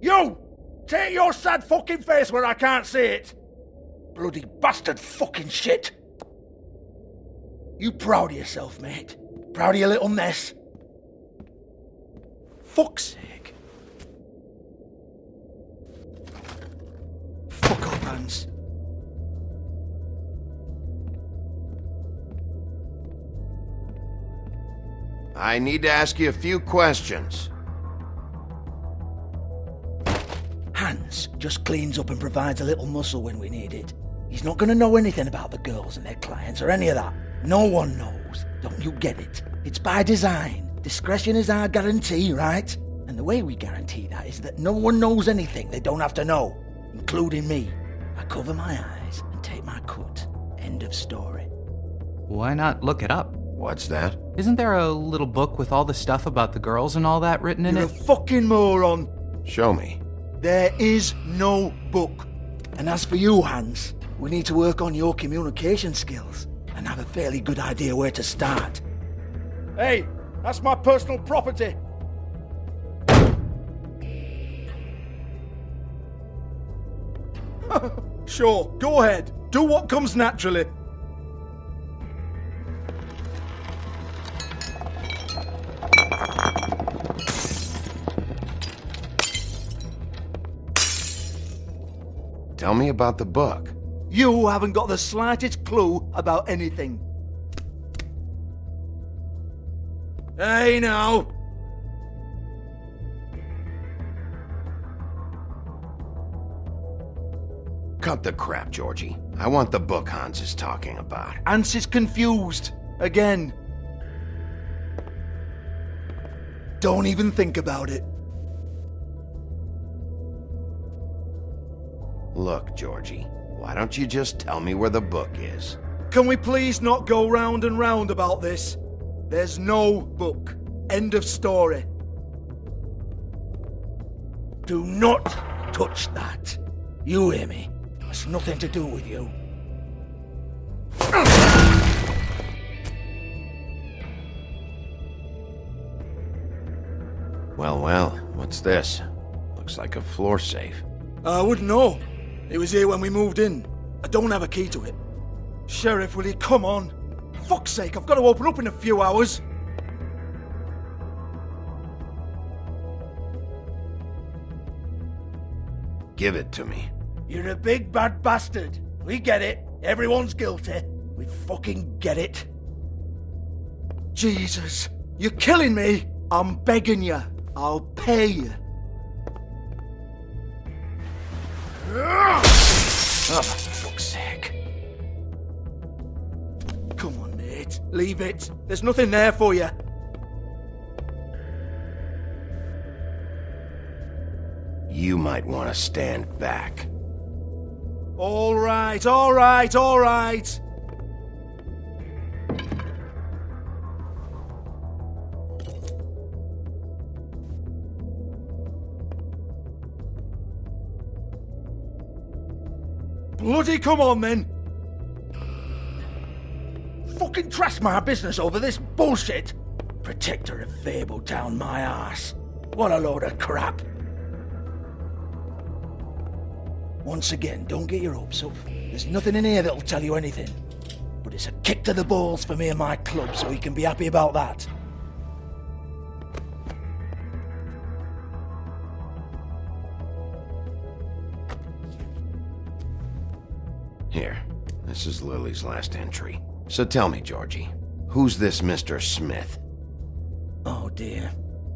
S16: You! Take your sad fucking face where I can't see it! Bloody bastard fucking shit! You proud of yourself, mate? Proud of your little mess? Fuck's sake. Fuck off, Hans.
S2: I need to ask you a few questions.
S16: Hans just cleans up and provides a little muscle when we need it. He's not going to know anything about the girls and their clients or any of that. No one knows. Don't you get it? It's by design. Discretion is our guarantee, right? And the way we guarantee that is that no one knows anything they don't have to know, including me. I cover my eyes and take my cut. End of story.
S17: Why not look it up?
S2: What's that?
S17: Isn't there a little book with all the stuff about the girls and all that written in
S16: You're
S17: it?
S16: a fucking moron.
S2: Show me.
S16: There is no book. And as for you, Hans, we need to work on your communication skills. and have a fairly good idea where to start. Hey, that's my personal property. Sure, go ahead. Do what comes naturally.
S2: Tell me about the book.
S16: You haven't got the slightest clue about anything. Hey, now.
S2: Cut the crap, Georgie. I want the book Hans is talking about.
S16: Hans is confused. Again. Don't even think about it.
S2: Look, Georgie, why don't you just tell me where the book is?
S16: Can we please not go round and round about this? There's no book. End of story. Do not touch that. You hear me? It's nothing to do with you.
S2: Well, what's this? Looks like a floor safe.
S16: I wouldn't know. It was here when we moved in. I don't have a key to it. Sheriff, will you come on? Fuck's sake, I've got to open up in a few hours.
S2: Give it to me.
S16: You're a big bad bastard. We get it. Everyone's guilty. We fucking get it. Jesus, you're killing me. I'm begging you. I'll pay you. Oh, for fuck's sake. Come on, mate. Leave it. There's nothing there for you.
S2: You might want to stand back.
S16: All right, all right, all right. Bloody come on, then. Fucking trash my business over this bullshit. Protector of Fabletown, my ass. What a load of crap. Once again, don't get your hopes up. There's nothing in here that'll tell you anything. But it's a kick to the balls for me and my club, so you can be happy about that.
S2: Here, this is Lily's last entry. So tell me, Georgie, who's this Mr. Smith?
S16: Oh dear.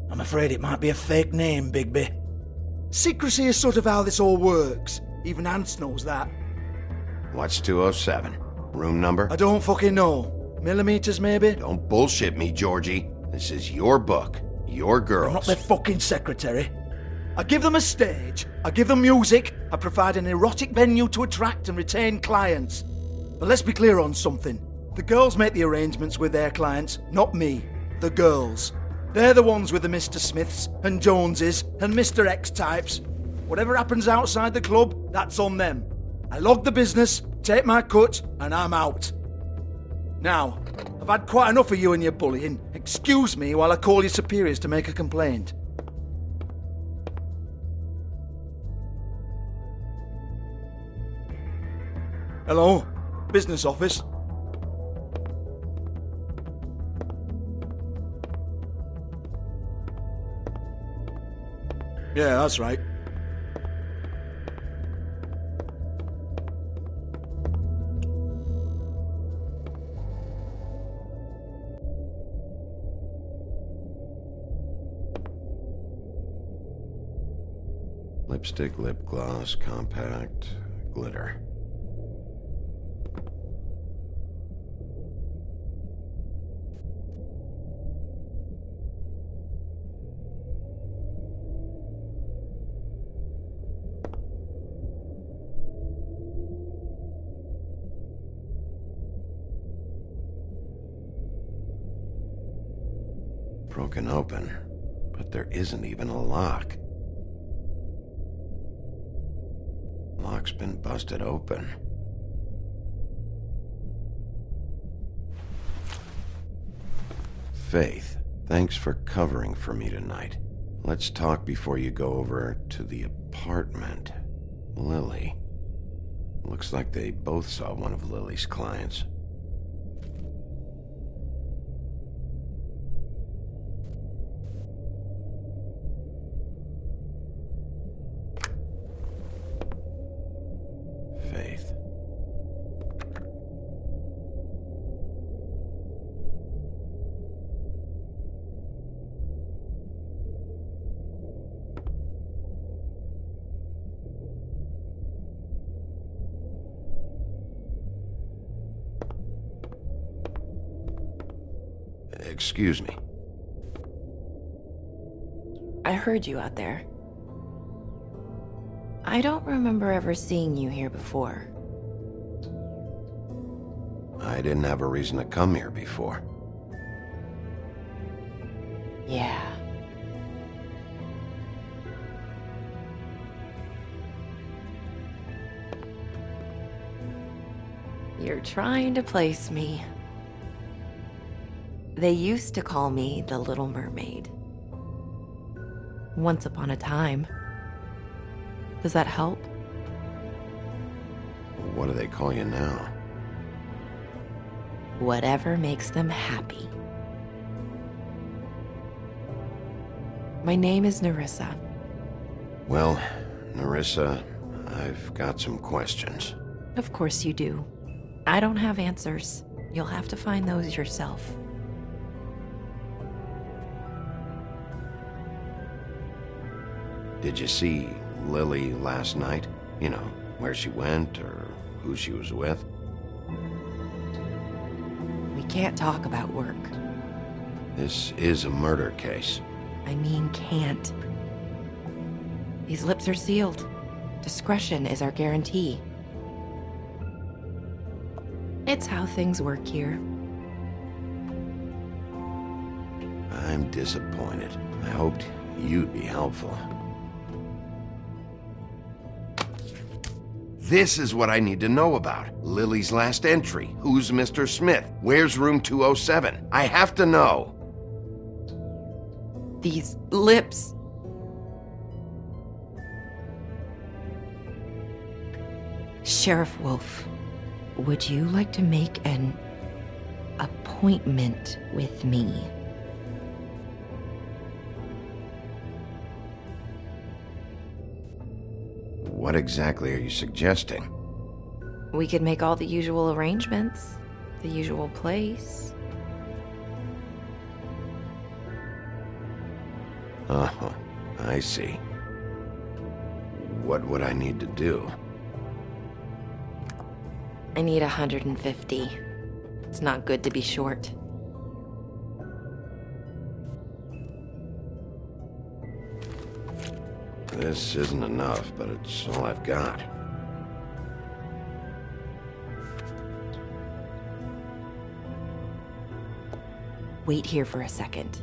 S16: I'm afraid it might be a fake name, Bigby. Secrecy is sort of how this all works. Even Hans knows that.
S2: What's 207? Room number?
S16: I don't fucking know. Millimeters, maybe?
S2: Don't bullshit me, Georgie. This is your book. Your girls.
S16: I'm not their fucking secretary. I give them a stage. I give them music. I provide an erotic venue to attract and retain clients. But let's be clear on something. The girls make the arrangements with their clients, not me. The girls. They're the ones with the Mr. Smiths and Joneses and Mr. X types. Whatever happens outside the club, that's on them. I log the business, take my cut, and I'm out. Now, I've had quite enough of you and your bullying. Excuse me while I call your superiors to make a complaint. Hello? Business office? Yeah, that's right.
S2: Lipstick, lip gloss, compact, glitter. Broken open, but there isn't even a lock. Lock's been busted open. Faith, thanks for covering for me tonight. Let's talk before you go over to the apartment. Lily. Looks like they both saw one of Lily's clients. Faith. Excuse me.
S15: I heard you out there. I don't remember ever seeing you here before.
S2: I didn't have a reason to come here before.
S15: Yeah. You're trying to place me. They used to call me the Little Mermaid. Once upon a time. Does that help?
S2: What do they call you now?
S15: Whatever makes them happy. My name is Nerissa.
S2: Well, Nerissa, I've got some questions.
S15: Of course you do. I don't have answers. You'll have to find those yourself.
S2: Did you see Lily last night? You know, where she went or who she was with?
S15: We can't talk about work.
S2: This is a murder case.
S15: I mean can't. These lips are sealed. Discretion is our guarantee. It's how things work here.
S2: I'm disappointed. I hoped you'd be helpful. This is what I need to know about. Lily's last entry. Who's Mr. Smith? Where's room 207? I have to know.
S15: These lips. Sheriff Wolf, would you like to make an appointment with me?
S2: What exactly are you suggesting?
S15: We could make all the usual arrangements, the usual place.
S2: Oh, I see. What would I need to do?
S15: I need 150. It's not good to be short.
S2: This isn't enough, but it's all I've got.
S15: Wait here for a second.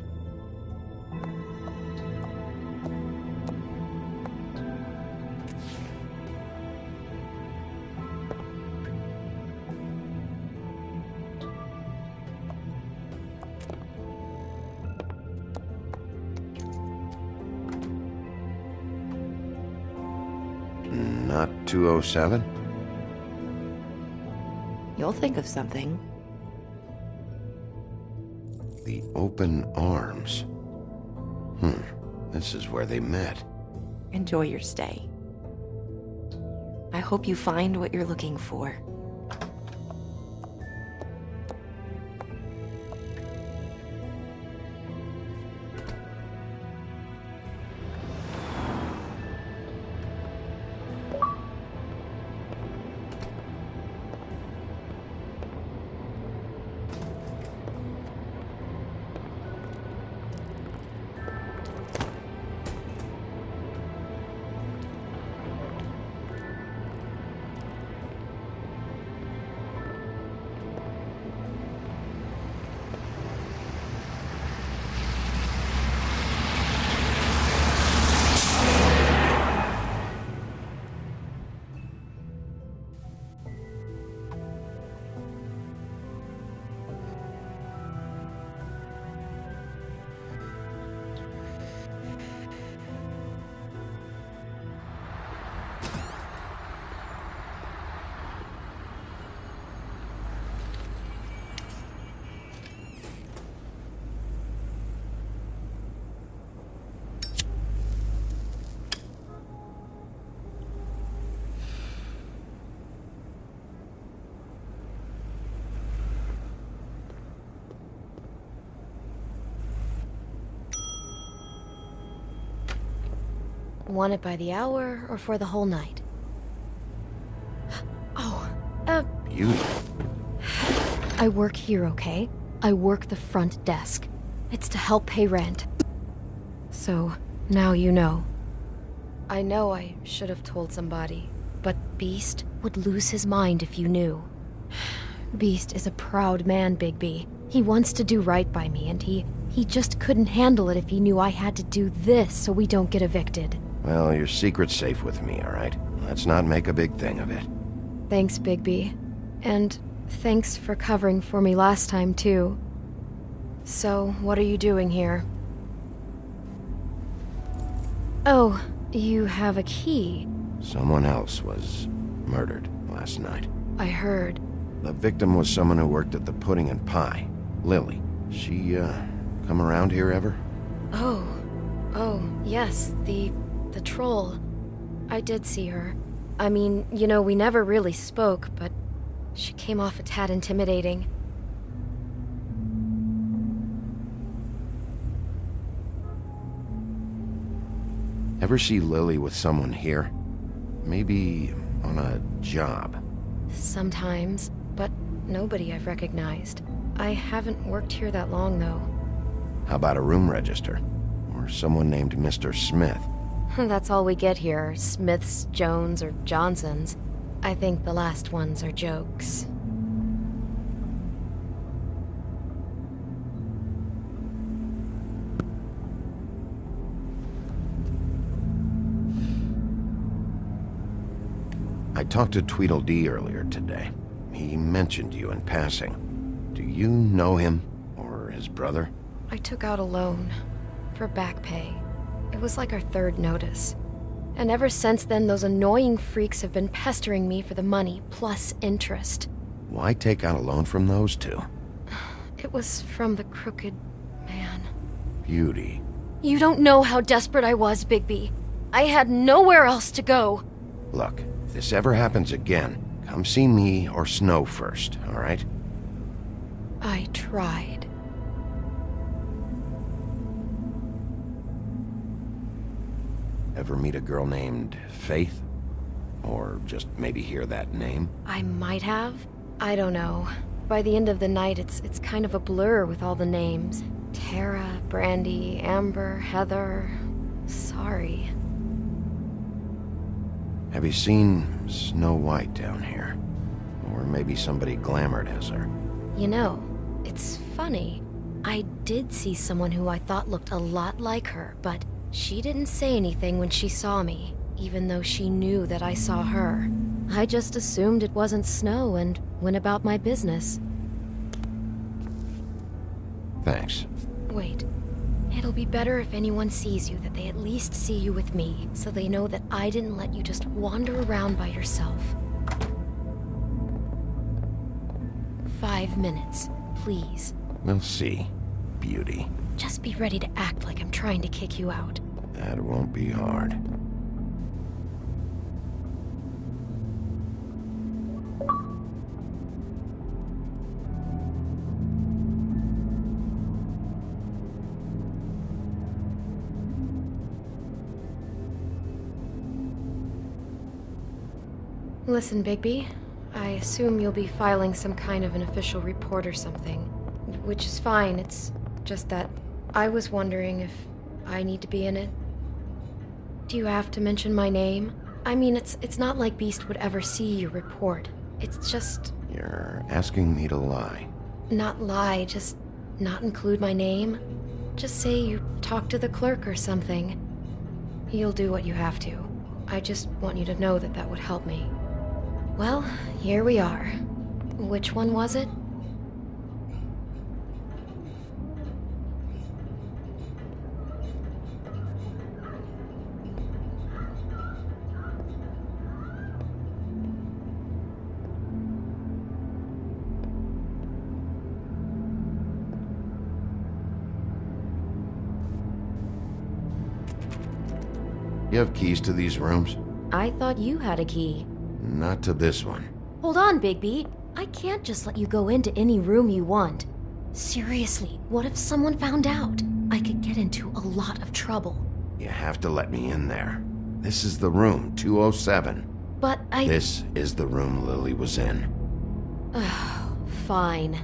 S2: Not 207?
S15: You'll think of something.
S2: The open arms. This is where they met.
S15: Enjoy your stay. I hope you find what you're looking for.
S4: Want it by the hour or for the whole night? Oh,
S2: Beauty.
S4: I work here, okay? I work the front desk. It's to help pay rent. So, now you know. I know I should have told somebody, but Beast would lose his mind if you knew. Beast is a proud man, Bigby. He wants to do right by me, and he just couldn't handle it if he knew I had to do this so we don't get evicted.
S2: Well, your secret's safe with me, all right? Let's not make a big thing of it.
S4: Thanks, Bigby. And thanks for covering for me last time, too. So, what are you doing here? Oh, you have a key.
S2: Someone else was murdered last night.
S4: I heard.
S2: The victim was someone who worked at the Pudding and Pie, Lily. She, come around here ever?
S4: Oh, yes, the troll. I did see her. I mean, you know, we never really spoke, but she came off a tad intimidating.
S2: Ever see Lily with someone here? Maybe on a job?
S4: Sometimes, but nobody I've recognized. I haven't worked here that long, though.
S2: How about a room register? Or someone named Mr. Smith?
S4: That's all we get here, Smiths, Jones, or Johnsons. I think the last ones are jokes.
S2: I talked to Tweedledee earlier today. He mentioned you in passing. Do you know him? Or his brother?
S4: I took out a loan. For back pay. It was like our third notice. And ever since then, those annoying freaks have been pestering me for the money, plus interest.
S2: Why take out a loan from those two?
S4: It was from the crooked man.
S2: Beauty.
S4: You don't know how desperate I was, Bigby. I had nowhere else to go.
S2: Look, if this ever happens again, come see me or Snow first, all right?
S4: I tried.
S2: Ever meet a girl named Faith? Or just maybe hear that name?
S4: I might have. I don't know. By the end of the night, it's kind of a blur with all the names. Tara, Brandy, Amber, Heather. Sorry.
S2: Have you seen Snow White down here? Or maybe somebody glamored as her?
S4: You know, it's funny. I did see someone who I thought looked a lot like her, but she didn't say anything when she saw me, even though she knew that I saw her. I just assumed it wasn't Snow and went about my business.
S2: Thanks.
S4: Wait. It'll be better if anyone sees you that they at least see you with me, so they know that I didn't let you just wander around by yourself. 5 minutes, please.
S2: We'll see, Beauty.
S4: Just be ready to act like I'm trying to kick you out.
S2: That won't be hard.
S4: Listen, Bigby. I assume you'll be filing some kind of an official report or something. Which is fine, it's just that I was wondering if I need to be in it. Do you have to mention my name? I mean, it's not like Beast would ever see your report. It's just...
S2: You're asking me to lie.
S4: Not lie, just not include my name. Just say you talked to the clerk or something. You'll do what you have to. I just want you to know that that would help me. Well, here we are. Which one was it?
S2: You have keys to these rooms?
S4: I thought you had a key.
S2: Not to this one.
S4: Hold on, Bigby. I can't just let you go into any room you want. Seriously, what if someone found out? I could get into a lot of trouble.
S2: You have to let me in there. This is the room, 207.
S4: But I...
S2: This is the room Lily was in.
S4: Fine.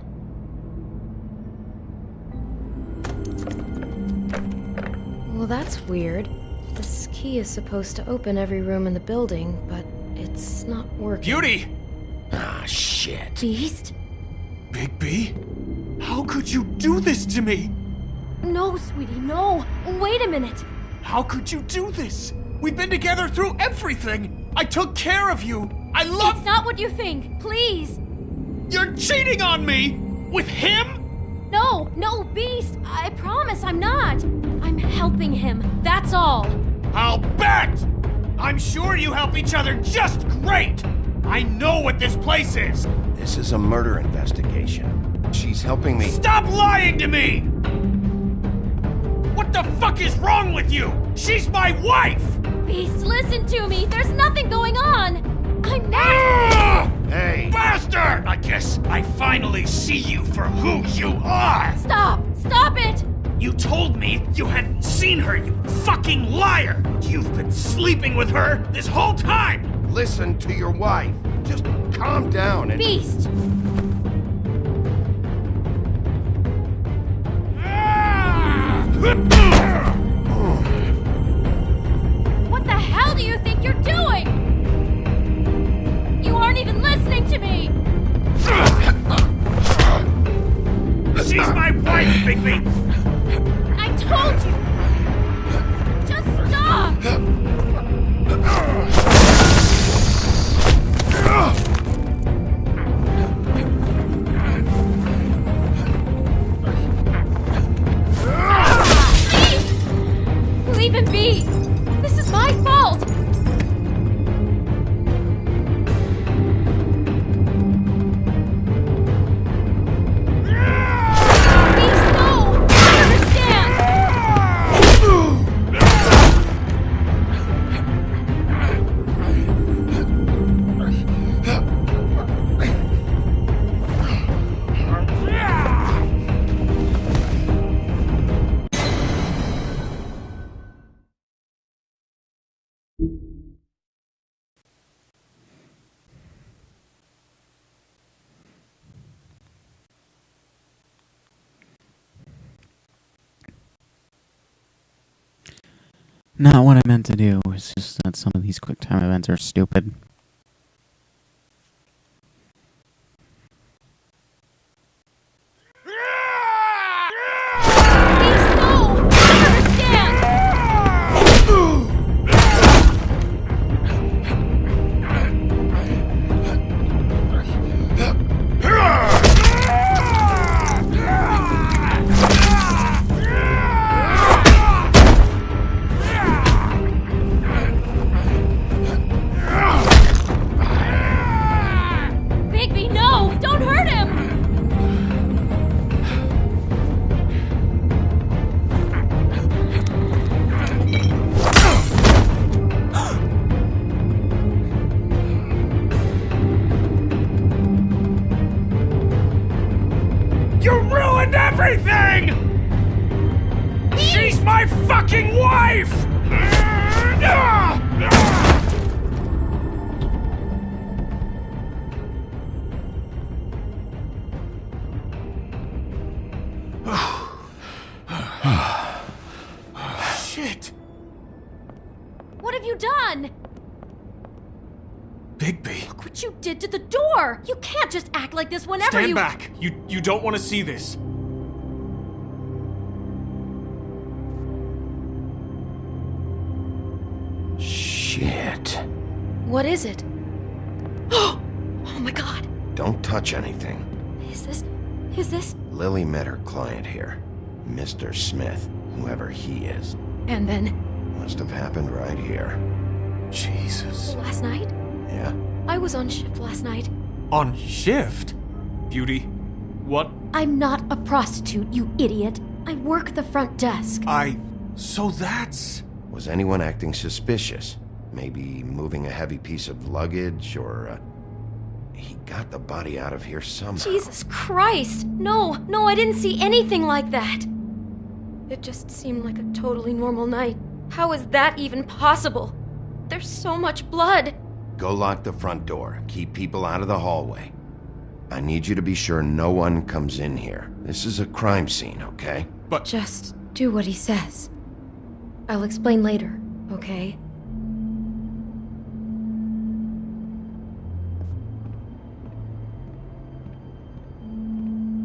S4: Well, that's weird. This key is supposed to open every room in the building, but it's not working.
S5: Beauty!
S2: Ah, shit.
S4: Beast?
S5: Big B? How could you do this to me?
S10: No, sweetie, no. Wait a minute.
S5: How could you do this? We've been together through everything. I took care of you. I love...
S10: It's not what you think. Please.
S5: You're cheating on me! With him?
S10: No, Beast. I promise I'm not. I'm helping him. That's all.
S5: I'll bet! I'm sure you help each other just great! I know what this place is!
S2: This is a murder investigation. She's helping me...
S5: Stop lying to me! What the fuck is wrong with you? She's my wife!
S10: Beast, listen to me. There's nothing going on. I'm not...
S2: Hey!
S5: Bastard! I guess I finally see you for who you are!
S10: Stop! Stop it!
S5: You told me you hadn't seen her, you fucking liar! You've been sleeping with her this whole time!
S2: Listen to your wife. Just calm down and...
S10: Beast! What the hell do you think you're doing? You aren't even listening to me!
S5: She's my wife, Bigby!
S10: I told you! Just stop! Leave him be! This is my fault! Beast, no! I understand!
S1: Not what I meant to do. It's just that some of these QuickTime events are stupid.
S10: Beast, no! I understand! Bigby, no! Don't hurt him!
S5: You ruined everything! She's my fucking wife! Shit!
S10: What have you done?
S5: Bigby.
S10: Look what you did to the door! You can't just act like this whenever
S5: Stand
S10: you-
S5: back! You don't want to see this.
S2: Shit.
S4: What is it? Oh my god!
S2: Don't touch anything.
S4: Is this?
S2: Lily met her client here. Mr. Smith, whoever he is.
S4: And then,
S2: Must have happened right here.
S5: Jesus.
S4: last night?
S2: Yeah?
S4: I was on shift last night.
S5: On shift? Beauty, what?
S10: I'm not a prostitute, you idiot. I work the front desk.
S5: So that's...
S2: Was anyone acting suspicious? Maybe moving a heavy piece of luggage, or, he got the body out of here somehow.
S10: Jesus Christ! No, I didn't see anything like that. It just seemed like a totally normal night. How is that even possible? There's so much blood.
S2: Go lock the front door. Keep people out of the hallway. I need you to be sure no one comes in here. This is a crime scene, okay?
S10: Just do what he says. I'll explain later, okay?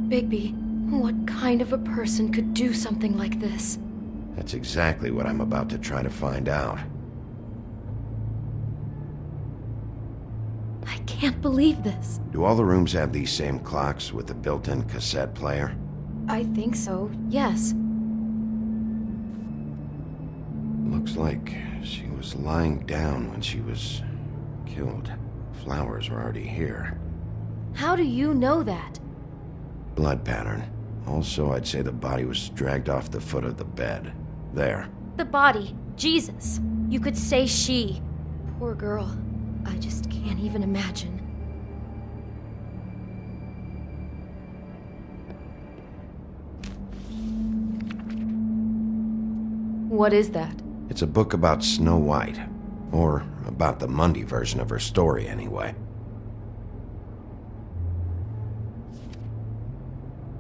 S10: Bigby, what kind of a person could do something like this?
S2: That's exactly what I'm about to try to find out.
S10: I can't believe this.
S2: Do all the rooms have these same clocks with the built-in cassette player?
S10: I think so, yes.
S2: Looks like she was lying down when she was killed. Flowers were already here.
S10: How do you know that?
S2: Blood pattern. Also, I'd say the body was dragged off the foot of the bed. There.
S10: The body. Jesus. You could say she. Poor girl. I just can't even imagine. What is that?
S2: It's a book about Snow White. Or about the Mundy version of her story, anyway.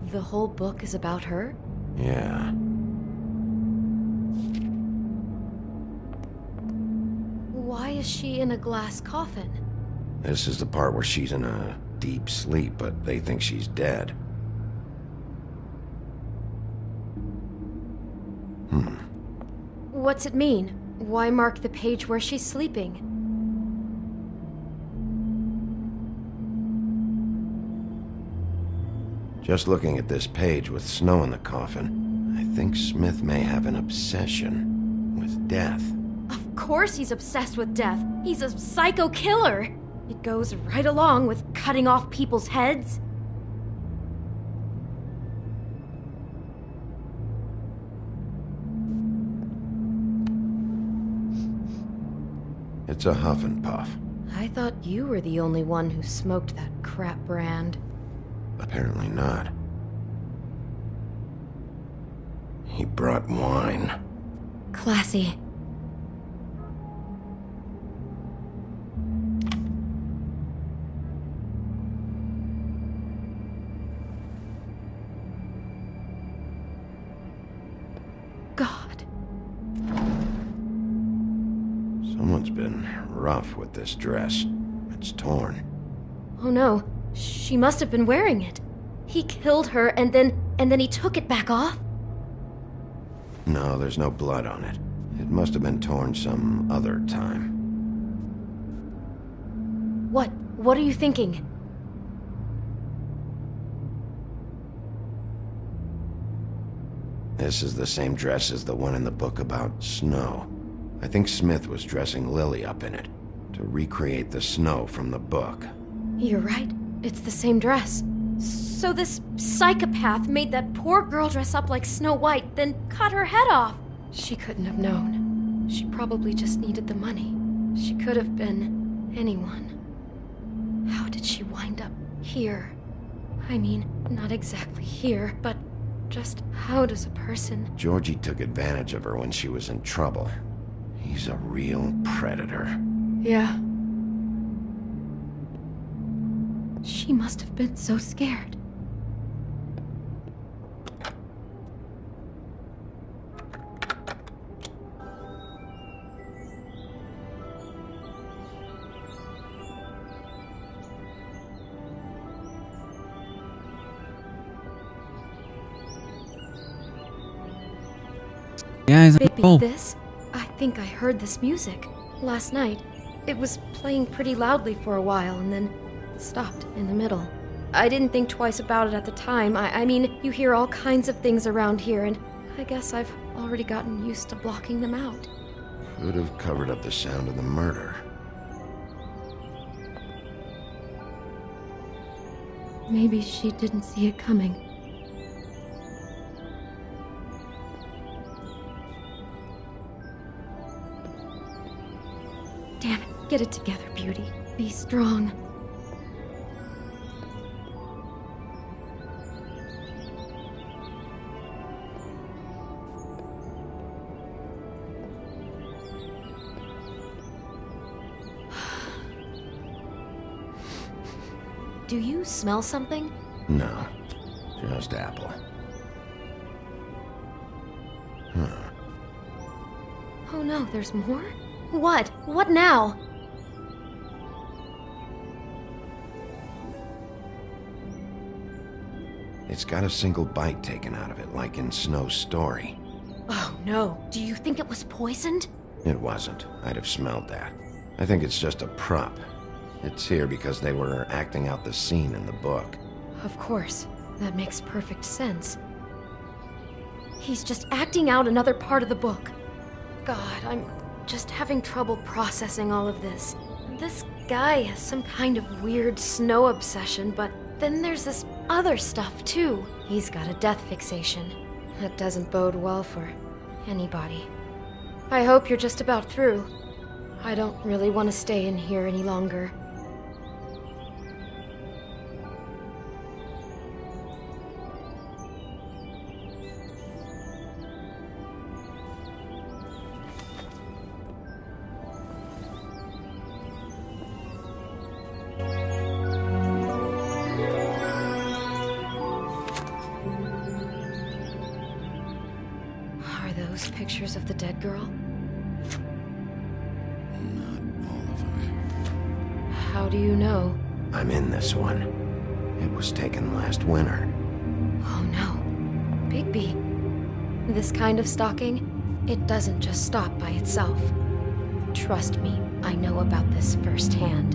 S10: The whole book is about her?
S2: Yeah.
S10: Why is she in a glass coffin?
S2: This is the part where she's in a deep sleep, but they think she's dead.
S10: What's it mean? Why mark the page where she's sleeping?
S2: Just looking at this page with snow in the coffin, I think Smith may have an obsession with death.
S10: Of course he's obsessed with death. He's a psycho killer. It goes right along with cutting off people's heads.
S2: It's a huff and puff.
S10: I thought you were the only one who smoked that crap brand.
S2: Apparently not. He brought wine.
S10: Classy. God.
S2: Someone's been rough with this dress. It's torn.
S10: Oh no, she must have been wearing it. He killed her and then he took it back off?
S2: No, there's no blood on it. It must have been torn some other time.
S10: What are you thinking?
S2: This is the same dress as the one in the book about snow. I think Smith was dressing Lily up in it, to recreate the snow from the book.
S10: You're right. It's the same dress. So this psychopath made that poor girl dress up like Snow White, then cut her head off. She couldn't have known. She probably just needed the money. She could have been anyone. How did she wind up here? I mean, not exactly here, but just how does a person...
S2: Georgie took advantage of her when she was in trouble. He's a real predator.
S10: Yeah. She must have been so scared.
S1: Guys,
S10: Baby, this? I think I heard this music last night. It was playing pretty loudly for a while and then stopped in the middle. I didn't think twice about it at the time. I mean, you hear all kinds of things around here, and I guess I've already gotten used to blocking them out.
S2: Could have covered up the sound of the murder.
S10: Maybe she didn't see it coming. Damn it, get it together, Beauty. Be strong.
S4: Do you smell something?
S2: No, just apple. Huh.
S4: Oh no, there's more? What? What now?
S2: It's got a single bite taken out of it, like in Snow's story.
S4: Oh no, do you think it was poisoned?
S2: It wasn't. I'd have smelled that. I think it's just a prop. It's here because they were acting out the scene in the book.
S4: Of course, that makes perfect sense. He's just acting out another part of the book. God, I'm just having trouble processing all of this. This guy has some kind of weird snow obsession, but then there's this other stuff too. He's got a death fixation. That doesn't bode well for anybody. I hope you're just about through. I don't really want to stay in here any longer. Are those pictures of the dead girl? How do you know?
S2: I'm in this one. It was taken last winter.
S4: Oh no. Bigby. This kind of stalking, it doesn't just stop by itself. Trust me, I know about this firsthand.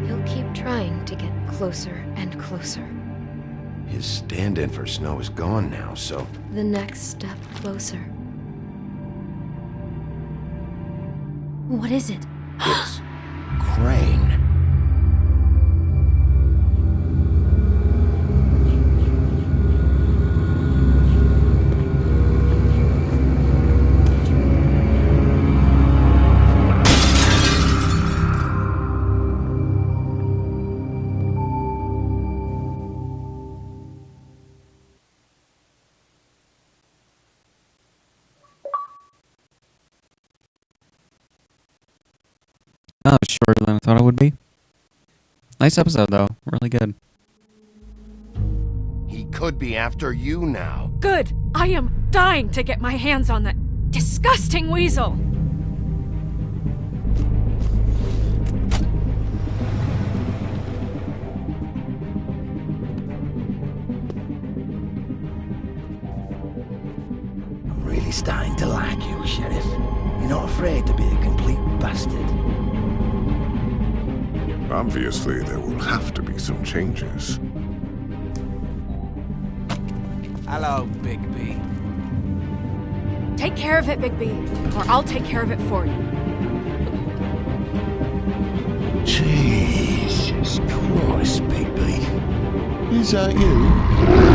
S4: He'll keep trying to get closer and closer.
S2: His stand-in for Snow is gone now, so...
S4: The next step closer. What is it?
S2: It's... Crane.
S1: Oh, shorter than I thought it would be. Nice episode, though. Really good.
S2: He could be after you now.
S3: Good! I am dying to get my hands on that disgusting weasel!
S16: I'm really starting to like you, Sheriff. You're not afraid to be a complete bastard.
S8: Obviously, there will have to be some changes.
S5: Hello, Bigby.
S3: Take care of it, Bigby, or I'll take care of it for you.
S8: Jesus Christ, Bigby. Is that you?